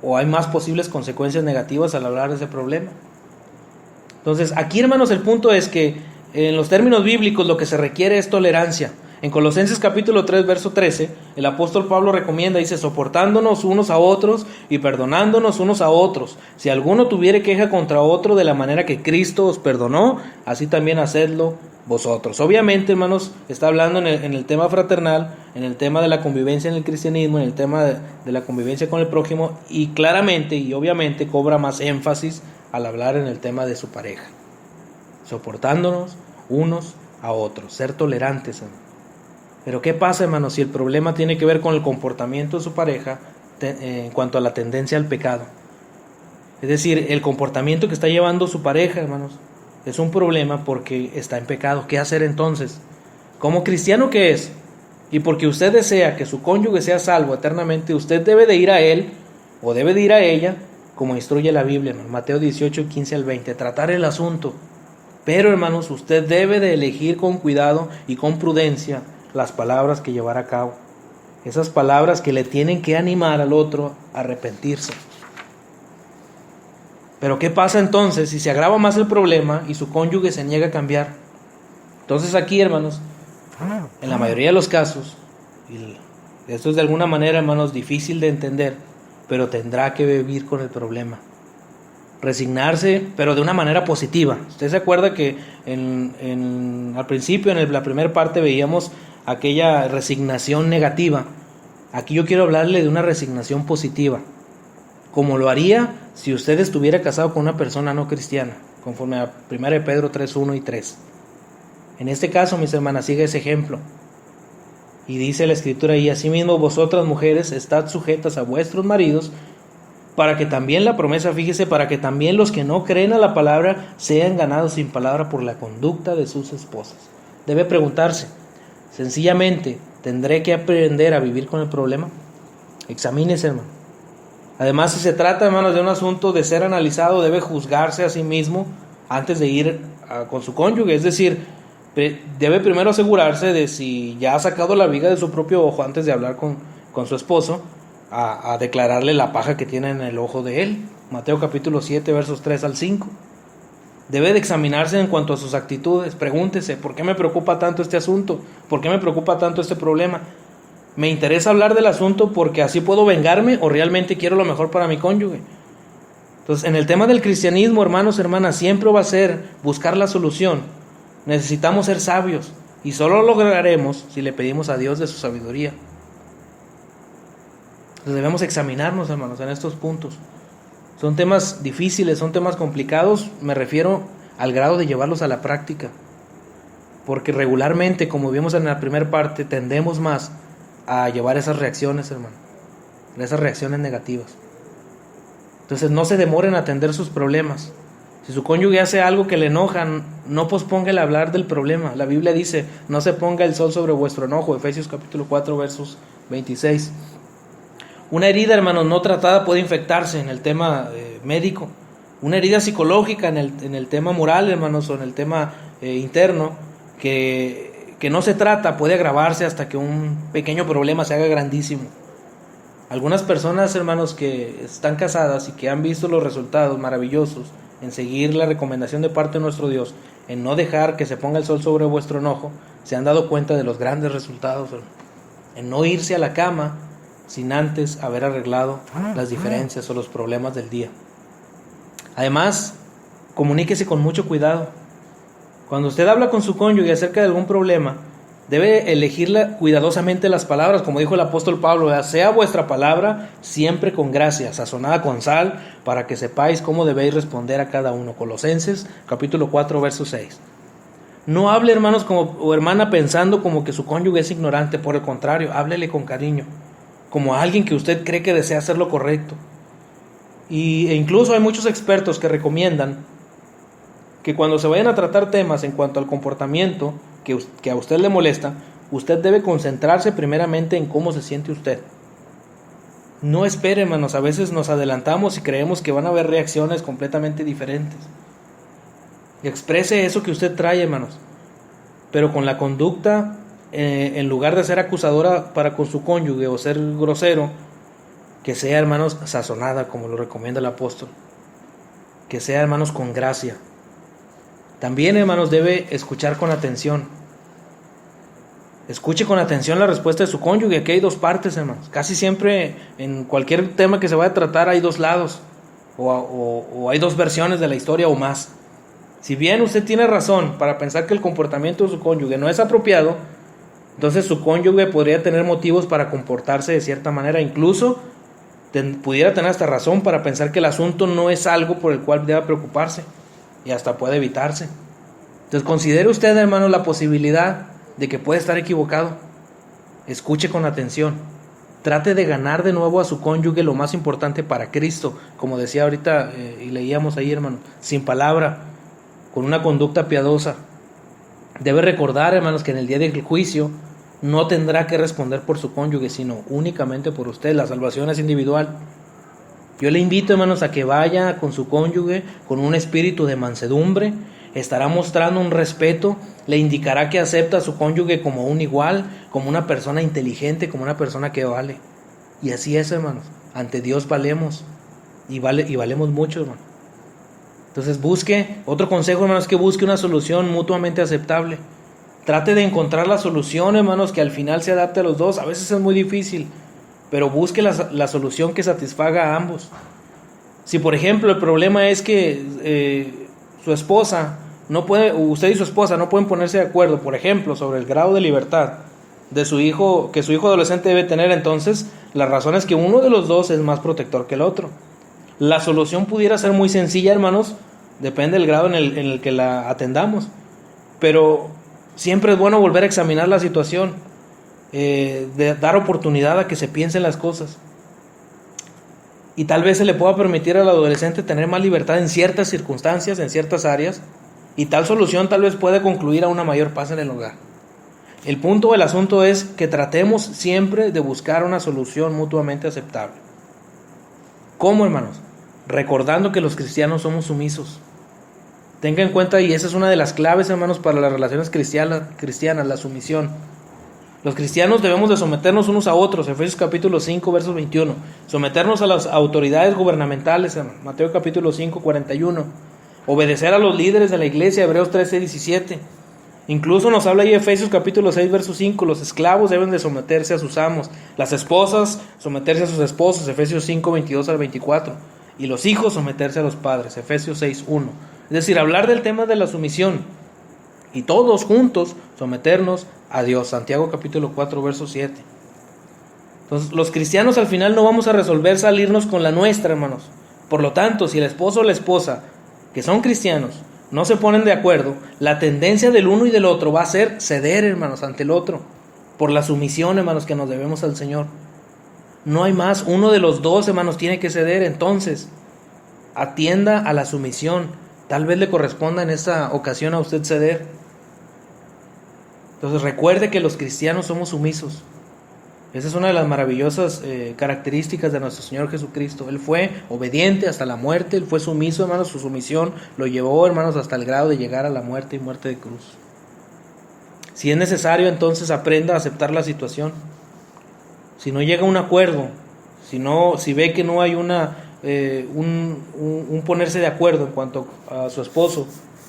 o hay más posibles consecuencias negativas al hablar de ese problema. Entonces, aquí, hermanos, el punto es que en los términos bíblicos lo que se requiere es tolerancia. En Colosenses capítulo 3, verso 13, el apóstol Pablo recomienda, dice, soportándonos unos a otros y perdonándonos unos a otros. Si alguno tuviere queja contra otro de la manera que Cristo os perdonó, así también hacedlo vosotros. Obviamente, hermanos, está hablando en el tema fraternal, en el tema de la convivencia en el cristianismo, en el tema de la convivencia con el prójimo, y claramente y obviamente cobra más énfasis al hablar en el tema de su pareja. Soportándonos unos a otros, ser tolerantes, hermanos. Pero ¿qué pasa, hermanos? Si el problema tiene que ver con el comportamiento de su pareja, en cuanto a la tendencia al pecado. Es decir, el comportamiento que está llevando su pareja, hermanos, es un problema porque está en pecado. ¿Qué hacer entonces? Como cristiano que es, y porque usted desea que su cónyuge sea salvo eternamente, usted debe de ir a él o debe de ir a ella, como instruye la Biblia, hermanos. Mateo 18, 15 al 20, tratar el asunto. Pero, hermanos, usted debe de elegir con cuidado y con prudencia las palabras que llevar a cabo. Esas palabras que le tienen que animar al otro a arrepentirse. Pero ¿qué pasa entonces si se agrava más el problema y su cónyuge se niega a cambiar? Entonces aquí, hermanos, en la mayoría de los casos, y esto es de alguna manera, hermanos, difícil de entender, pero tendrá que vivir con el problema. Resignarse, pero de una manera positiva. Usted se acuerda que al principio, en la primera parte, veíamos aquella resignación negativa. Aquí yo quiero hablarle de una resignación positiva, como lo haría si usted estuviera casado con una persona no cristiana, conforme a 1 Pedro 3, 1 y 3. En este caso, mis hermanas, sigue ese ejemplo. Y dice la Escritura ahí: asimismo vosotras mujeres estad sujetas a vuestros maridos, para que también la promesa, fíjese, para que también los que no creen a la palabra sean ganados sin palabra por la conducta de sus esposas. Debe preguntarse, sencillamente, ¿tendré que aprender a vivir con el problema? Examínese, hermano. Además, si se trata, hermanos, de un asunto de ser analizado, debe juzgarse a sí mismo antes de ir con su cónyuge. Es decir, debe primero asegurarse de si ya ha sacado la viga de su propio ojo antes de hablar con su esposo, a declararle la paja que tiene en el ojo de él. Mateo capítulo 7, versos 3 al 5. Debe de examinarse en cuanto a sus actitudes. Pregúntese, ¿por qué me preocupa tanto este asunto? ¿Por qué me preocupa tanto este problema? ¿Me interesa hablar del asunto porque así puedo vengarme o realmente quiero lo mejor para mi cónyuge? Entonces, en el tema del cristianismo, hermanos, hermanas, siempre va a ser buscar la solución. Necesitamos ser sabios y solo lo lograremos si le pedimos a Dios de su sabiduría. Entonces debemos examinarnos, hermanos, en estos puntos. Son temas difíciles, son temas complicados, me refiero al grado de llevarlos a la práctica. Porque regularmente, como vimos en la primera parte, tendemos más a llevar esas reacciones, hermano, esas reacciones negativas. Entonces no se demoren a atender sus problemas. Si su cónyuge hace algo que le enoja, no posponga el hablar del problema. La Biblia dice, no se ponga el sol sobre vuestro enojo, Efesios capítulo 4, versos 26. Una herida, hermanos, no tratada puede infectarse en el tema médico. Una herida psicológica en el tema moral, hermanos, o en el tema interno, que no se trata, puede agravarse hasta que un pequeño problema se haga grandísimo. Algunas personas, hermanos, que están casadas y que han visto los resultados maravillosos en seguir la recomendación de parte de nuestro Dios, en no dejar que se ponga el sol sobre vuestro enojo, se han dado cuenta de los grandes resultados, en no irse a la cama sin antes haber arreglado las diferencias o los problemas del día. Además, comuníquese con mucho cuidado. Cuando usted habla con su cónyuge acerca de algún problema, debe elegir cuidadosamente las palabras, como dijo el apóstol Pablo: sea vuestra palabra siempre con gracia, sazonada con sal, para que sepáis cómo debéis responder a cada uno. Colosenses capítulo 4, verso 6. No hable, hermanos o hermana, pensando como que su cónyuge es ignorante. Por el contrario, háblele con cariño, como a alguien que usted cree que desea hacer lo correcto. E incluso hay muchos expertos que recomiendan que cuando se vayan a tratar temas en cuanto al comportamiento que a usted le molesta, usted debe concentrarse primeramente en cómo se siente usted. No espere, hermanos, a veces nos adelantamos y creemos que van a haber reacciones completamente diferentes. Exprese eso que usted trae, hermanos, pero con la conducta, en lugar de ser acusadora para con su cónyuge o ser grosero, que sea, hermanos, sazonada, como lo recomienda el apóstol. Que sea, hermanos, con gracia. También, hermanos, debe escuchar con atención. Escuche con atención la respuesta de su cónyuge. Aquí hay dos partes, hermanos. Casi siempre en cualquier tema que se vaya a tratar hay dos lados, o hay dos versiones de la historia o más. Si bien usted tiene razón para pensar que el comportamiento de su cónyuge no es apropiado, entonces su cónyuge podría tener motivos para comportarse de cierta manera. Incluso pudiera tener hasta razón para pensar que el asunto no es algo por el cual deba preocuparse, y hasta puede evitarse. Entonces considere usted, hermano, la posibilidad de que puede estar equivocado. Escuche con atención. Trate de ganar de nuevo a su cónyuge, lo más importante para Cristo, como decía ahorita y leíamos ahí, hermano, sin palabra, con una conducta piadosa. Debe recordar, hermanos, que en el día del juicio no tendrá que responder por su cónyuge, sino únicamente por usted. La salvación es individual. Yo le invito, hermanos, a que vaya con su cónyuge con un espíritu de mansedumbre. Estará mostrando un respeto, le indicará que acepta a su cónyuge como un igual, como una persona inteligente, como una persona que vale. Y así es, hermanos. Ante Dios valemos y valemos mucho, hermano. Entonces otro consejo, hermanos, es que busque una solución mutuamente aceptable. Trate de encontrar la solución, hermanos, que al final se adapte a los dos. A veces es muy difícil, pero busque la solución que satisfaga a ambos. Si por ejemplo el problema es que su esposa no puede, usted y su esposa no pueden ponerse de acuerdo, por ejemplo, sobre el grado de libertad de su hijo, que su hijo adolescente debe tener, entonces la razón es que uno de los dos es más protector que el otro. La solución pudiera ser muy sencilla, hermanos, depende del grado en el que la atendamos, pero siempre es bueno volver a examinar la situación, de dar oportunidad a que se piensen las cosas. Y tal vez se le pueda permitir al adolescente tener más libertad en ciertas circunstancias, en ciertas áreas, y tal solución tal vez pueda concluir a una mayor paz en el hogar. El punto del asunto es que tratemos siempre de buscar una solución mutuamente aceptable. ¿Cómo, hermanos? Recordando que los cristianos somos sumisos. Tenga en cuenta, y esa es una de las claves, hermanos, para las relaciones cristianas, la sumisión. Los cristianos debemos de someternos unos a otros, Efesios capítulo 5, versos 21. Someternos a las autoridades gubernamentales, Mateo capítulo 5, 41. Obedecer a los líderes de la iglesia, Hebreos 13, 17. Incluso nos habla ahí Efesios capítulo 6, verso 5. Los esclavos deben de someterse a sus amos. Las esposas, someterse a sus esposos, Efesios 5, 22 al 24. Y los hijos, someterse a los padres, Efesios 6, 1. Es decir, hablar del tema de la sumisión. Y todos juntos someternos a Dios. Santiago capítulo 4, verso 7. Entonces, los cristianos al final no vamos a resolver salirnos con la nuestra, hermanos. Por lo tanto, si el esposo o la esposa, que son cristianos, no se ponen de acuerdo, la tendencia del uno y del otro va a ser ceder, hermanos, ante el otro. Por la sumisión, hermanos, que nos debemos al Señor. No hay más. Uno de los dos, hermanos, tiene que ceder. Entonces, atienda a la sumisión. Tal vez le corresponda en esta ocasión a usted ceder. Entonces recuerde que los cristianos somos sumisos. Esa es una de las maravillosas características de nuestro Señor Jesucristo. Él fue obediente hasta la muerte. Él fue sumiso, hermanos. Su sumisión lo llevó, hermanos, hasta el grado de llegar a la muerte y muerte de cruz. Si es necesario, entonces aprenda a aceptar la situación. Si no llega a un acuerdo, si ve que no hay un ponerse de acuerdo en cuanto a su esposo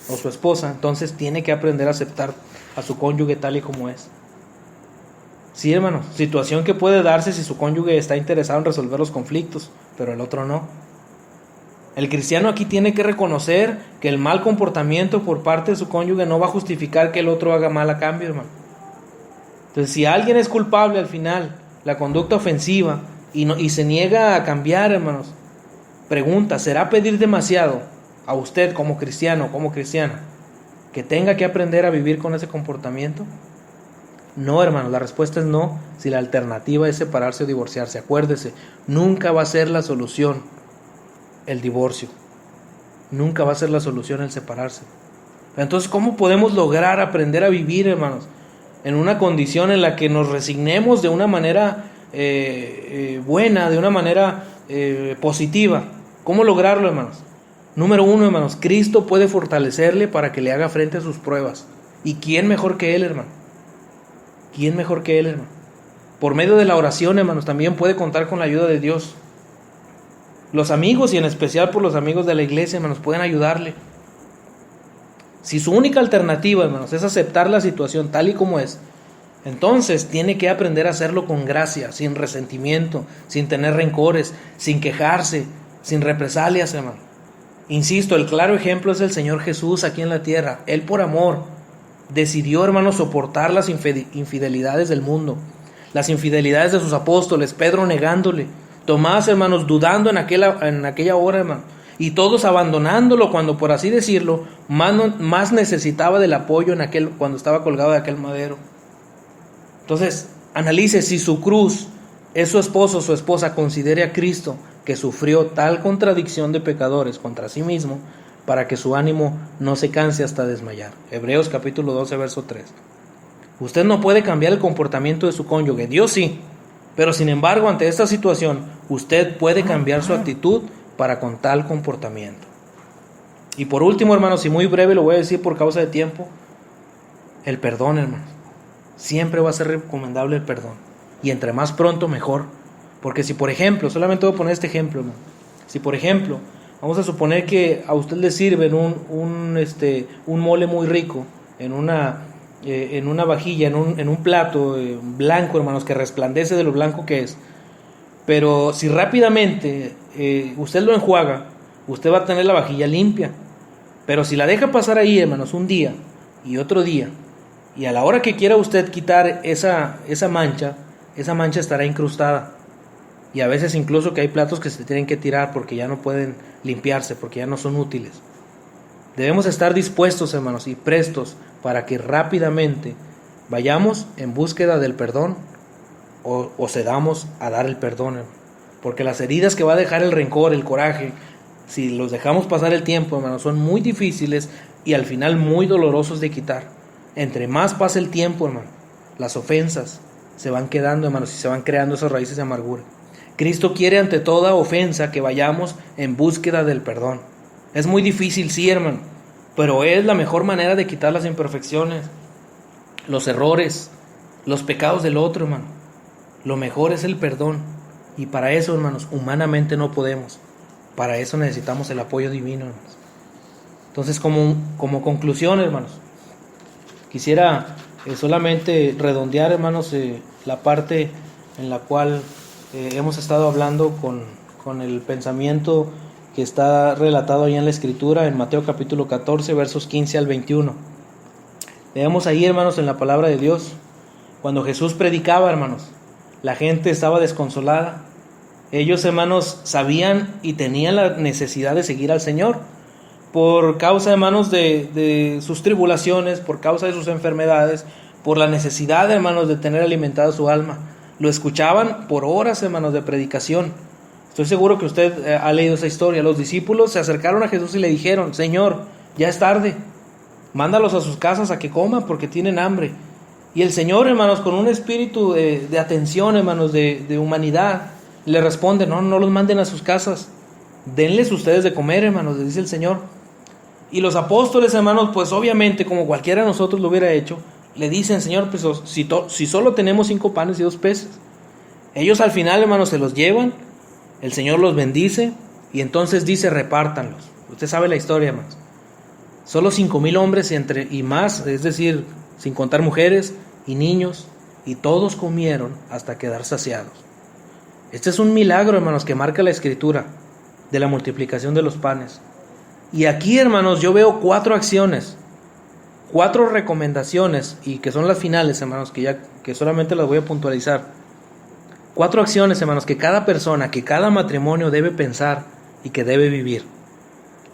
o su esposa, entonces tiene que aprender a aceptar a su cónyuge tal y como es. Sí, hermano, situación que puede darse si su cónyuge está interesado en resolver los conflictos, pero el otro no. El cristiano aquí tiene que reconocer que el mal comportamiento por parte de su cónyuge no va a justificar que el otro haga mal a cambio, hermano. Entonces, si alguien es culpable al final, la conducta ofensiva, y se niega a cambiar, hermanos, pregunta, ¿será pedir demasiado a usted como cristiano, como cristiana, que tenga que aprender a vivir con ese comportamiento? No, hermanos, la respuesta es no, si la alternativa es separarse o divorciarse. Acuérdese, nunca va a ser la solución el divorcio. Nunca va a ser la solución el separarse. Entonces, ¿cómo podemos lograr aprender a vivir, hermanos, en una condición en la que nos resignemos de una manera buena, de una manera positiva? ¿Cómo lograrlo, hermanos? Número 1, hermanos, Cristo puede fortalecerle para que le haga frente a sus pruebas. ¿Y quién mejor que Él, hermano? ¿Quién mejor que Él, hermano? Por medio de la oración, hermanos, también puede contar con la ayuda de Dios. Los amigos, y en especial por los amigos de la iglesia, hermanos, pueden ayudarle. Si su única alternativa, hermanos, es aceptar la situación tal y como es, entonces tiene que aprender a hacerlo con gracia, sin resentimiento, sin tener rencores, sin quejarse, sin represalias, hermano. Insisto, el claro ejemplo es el Señor Jesús aquí en la tierra. Él por amor decidió, hermano, soportar las infidelidades del mundo, las infidelidades de sus apóstoles, Pedro negándole, Tomás, hermanos, dudando en aquella hora, hermano, y todos abandonándolo cuando, por así decirlo, más necesitaba del apoyo cuando estaba colgado de aquel madero. Entonces, analice si su cruz es su esposo o su esposa, considere a Cristo que sufrió tal contradicción de pecadores contra sí mismo, para que su ánimo no se canse hasta desmayar. Hebreos capítulo 12, verso 3. Usted no puede cambiar el comportamiento de su cónyuge, Dios sí, pero sin embargo, ante esta situación, usted puede cambiar su actitud para con tal comportamiento. Y por último, hermanos, y muy breve, lo voy a decir por causa de tiempo, el perdón, hermanos. Siempre va a ser recomendable el perdón. Y entre más pronto, mejor. Porque si, por ejemplo, solamente voy a poner este ejemplo, hermano. Si, por ejemplo, vamos a suponer que a usted le sirven un mole muy rico en una vajilla, en un plato blanco, hermanos, que resplandece de lo blanco que es. Pero si rápidamente usted lo enjuaga, usted va a tener la vajilla limpia. Pero si la deja pasar ahí, hermanos, un día y otro día, y a la hora que quiera usted quitar esa mancha estará incrustada. Y a veces incluso que hay platos que se tienen que tirar porque ya no pueden limpiarse, porque ya no son útiles. Debemos estar dispuestos, hermanos, y prestos para que rápidamente vayamos en búsqueda del perdón o cedamos a dar el perdón, hermano. Porque las heridas que va a dejar el rencor, el coraje, si los dejamos pasar el tiempo, hermanos, son muy difíciles y al final muy dolorosos de quitar. Entre más pasa el tiempo, hermano, las ofensas se van quedando, hermanos, y se van creando esas raíces de amargura. Cristo quiere ante toda ofensa que vayamos en búsqueda del perdón. Es muy difícil, sí, hermano, pero es la mejor manera de quitar las imperfecciones, los errores, los pecados del otro, hermano. Lo mejor es el perdón. Y para eso, hermanos, humanamente no podemos. Para eso necesitamos el apoyo divino, hermanos. Entonces, como conclusión, hermanos, quisiera solamente redondear, hermanos, la parte en la cual hemos estado hablando con el pensamiento que está relatado ahí en la Escritura, en Mateo capítulo 14, versos 15 al 21. Veamos ahí, hermanos, en la palabra de Dios, cuando Jesús predicaba, hermanos, la gente estaba desconsolada. Ellos, hermanos, sabían y tenían la necesidad de seguir al Señor por causa, hermanos, de sus tribulaciones, por causa de sus enfermedades, por la necesidad, hermanos, de tener alimentada su alma. Lo escuchaban por horas, hermanos, de predicación. Estoy seguro que usted ha leído esa historia. Los discípulos se acercaron a Jesús y le dijeron: Señor, ya es tarde, mándalos a sus casas a que coman porque tienen hambre. Y el Señor, hermanos, con un espíritu de atención, hermanos, de humanidad, le responde: no los manden a sus casas, denles ustedes de comer, hermanos, les dice el Señor. Y los apóstoles, hermanos, pues obviamente, como cualquiera de nosotros lo hubiera hecho, le dicen: Señor, pues si solo tenemos 5 panes y 2 peces. Ellos al final, hermanos, se los llevan, el Señor los bendice y entonces dice: repártanlos. Usted sabe la historia, hermanos. Solo 5,000 hombres y más, es decir, sin contar mujeres y niños, y todos comieron hasta quedar saciados. Este es un milagro, hermanos, que marca la Escritura de la multiplicación de los panes. Y aquí, hermanos, yo veo 4 acciones, 4 recomendaciones, y que son las finales, hermanos, que solamente las voy a puntualizar. 4 acciones, hermanos, que cada persona, que cada matrimonio debe pensar y que debe vivir.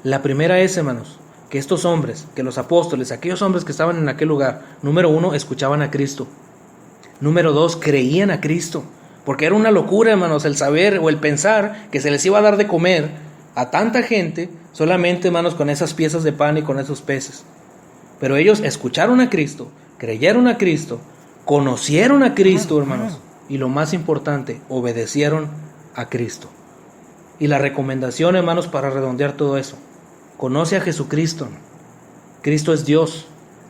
La primera es, hermanos, que estos hombres, que los apóstoles, aquellos hombres que estaban en aquel lugar, número 1, escuchaban a Cristo. Número 2, creían a Cristo. Porque era una locura, hermanos, el saber o el pensar que se les iba a dar de comer a tanta gente solamente, hermanos, con esas piezas de pan y con esos peces. Pero ellos escucharon a Cristo, creyeron a Cristo, conocieron a Cristo, hermanos, y lo más importante, obedecieron a Cristo. Y la recomendación, hermanos, para redondear todo eso: conoce a Jesucristo. Cristo es Dios,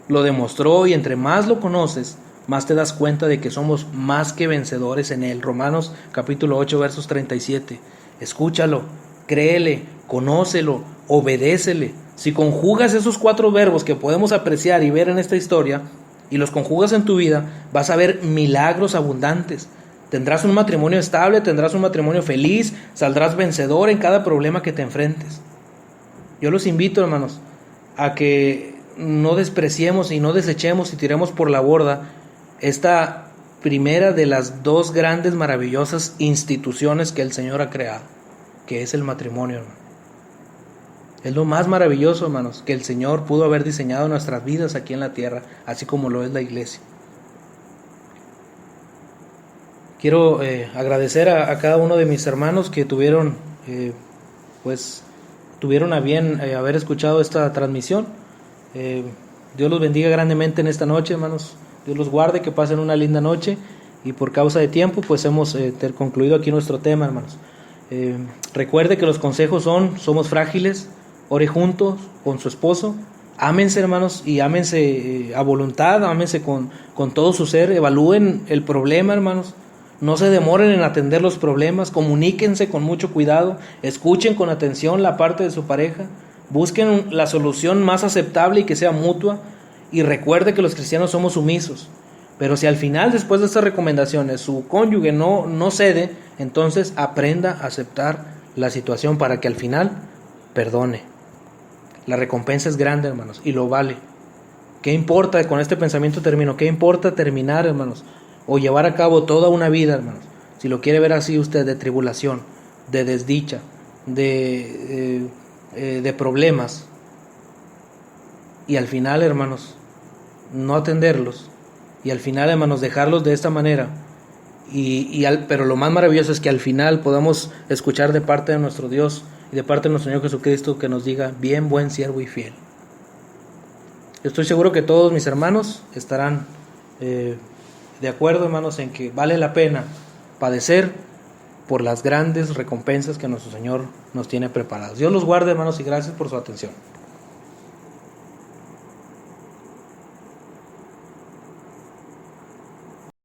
lo demostró, y entre más lo conoces, más te das cuenta de que somos más que vencedores en Él. Romanos capítulo 8, versos 37. Escúchalo, créele, conócelo, obedécele. Si conjugas esos 4 verbos que podemos apreciar y ver en esta historia, y los conjugas en tu vida, vas a ver milagros abundantes. Tendrás un matrimonio estable, tendrás un matrimonio feliz, saldrás vencedor en cada problema que te enfrentes. Yo los invito, hermanos, a que no despreciemos y no desechemos y tiremos por la borda esta primera de las 2 grandes, maravillosas instituciones que el Señor ha creado, que es el matrimonio, hermano. Es lo más maravilloso, hermanos, que el Señor pudo haber diseñado en nuestras vidas aquí en la tierra, así como lo es la iglesia. quiero agradecer a cada uno de mis hermanos que tuvieron a bien haber escuchado esta transmisión. Dios los bendiga grandemente en esta noche, hermanos. Dios los guarde, que pasen una linda noche. Y por causa de tiempo, pues hemos concluido aquí nuestro tema, hermanos. Recuerde que los consejos somos frágiles. Ore juntos con su esposo. Ámense, hermanos, y ámense a voluntad, ámense con todo su ser. Evalúen el problema, hermanos. No se demoren en atender los problemas. Comuníquense con mucho cuidado. Escuchen con atención la parte de su pareja. Busquen la solución más aceptable y que sea mutua. Y recuerde que los cristianos somos sumisos. Pero si al final, después de estas recomendaciones, su cónyuge no cede, entonces aprenda a aceptar la situación para que al final perdone. La recompensa es grande, hermanos, y lo vale. ¿Qué importa? Con este pensamiento termino. ¿Qué importa terminar, hermanos? O llevar a cabo toda una vida, hermanos. Si lo quiere ver así usted, de tribulación, de desdicha, de problemas. Y al final, hermanos, no atenderlos. Y al final, hermanos, dejarlos de esta manera. Pero lo más maravilloso es que al final podamos escuchar de parte de nuestro Dios y de parte de nuestro Señor Jesucristo que nos diga: bien, buen siervo y fiel. Estoy seguro que todos mis hermanos estarán de acuerdo, hermanos, en que vale la pena padecer por las grandes recompensas que nuestro Señor nos tiene preparadas. Dios los guarde, hermanos, y gracias por su atención.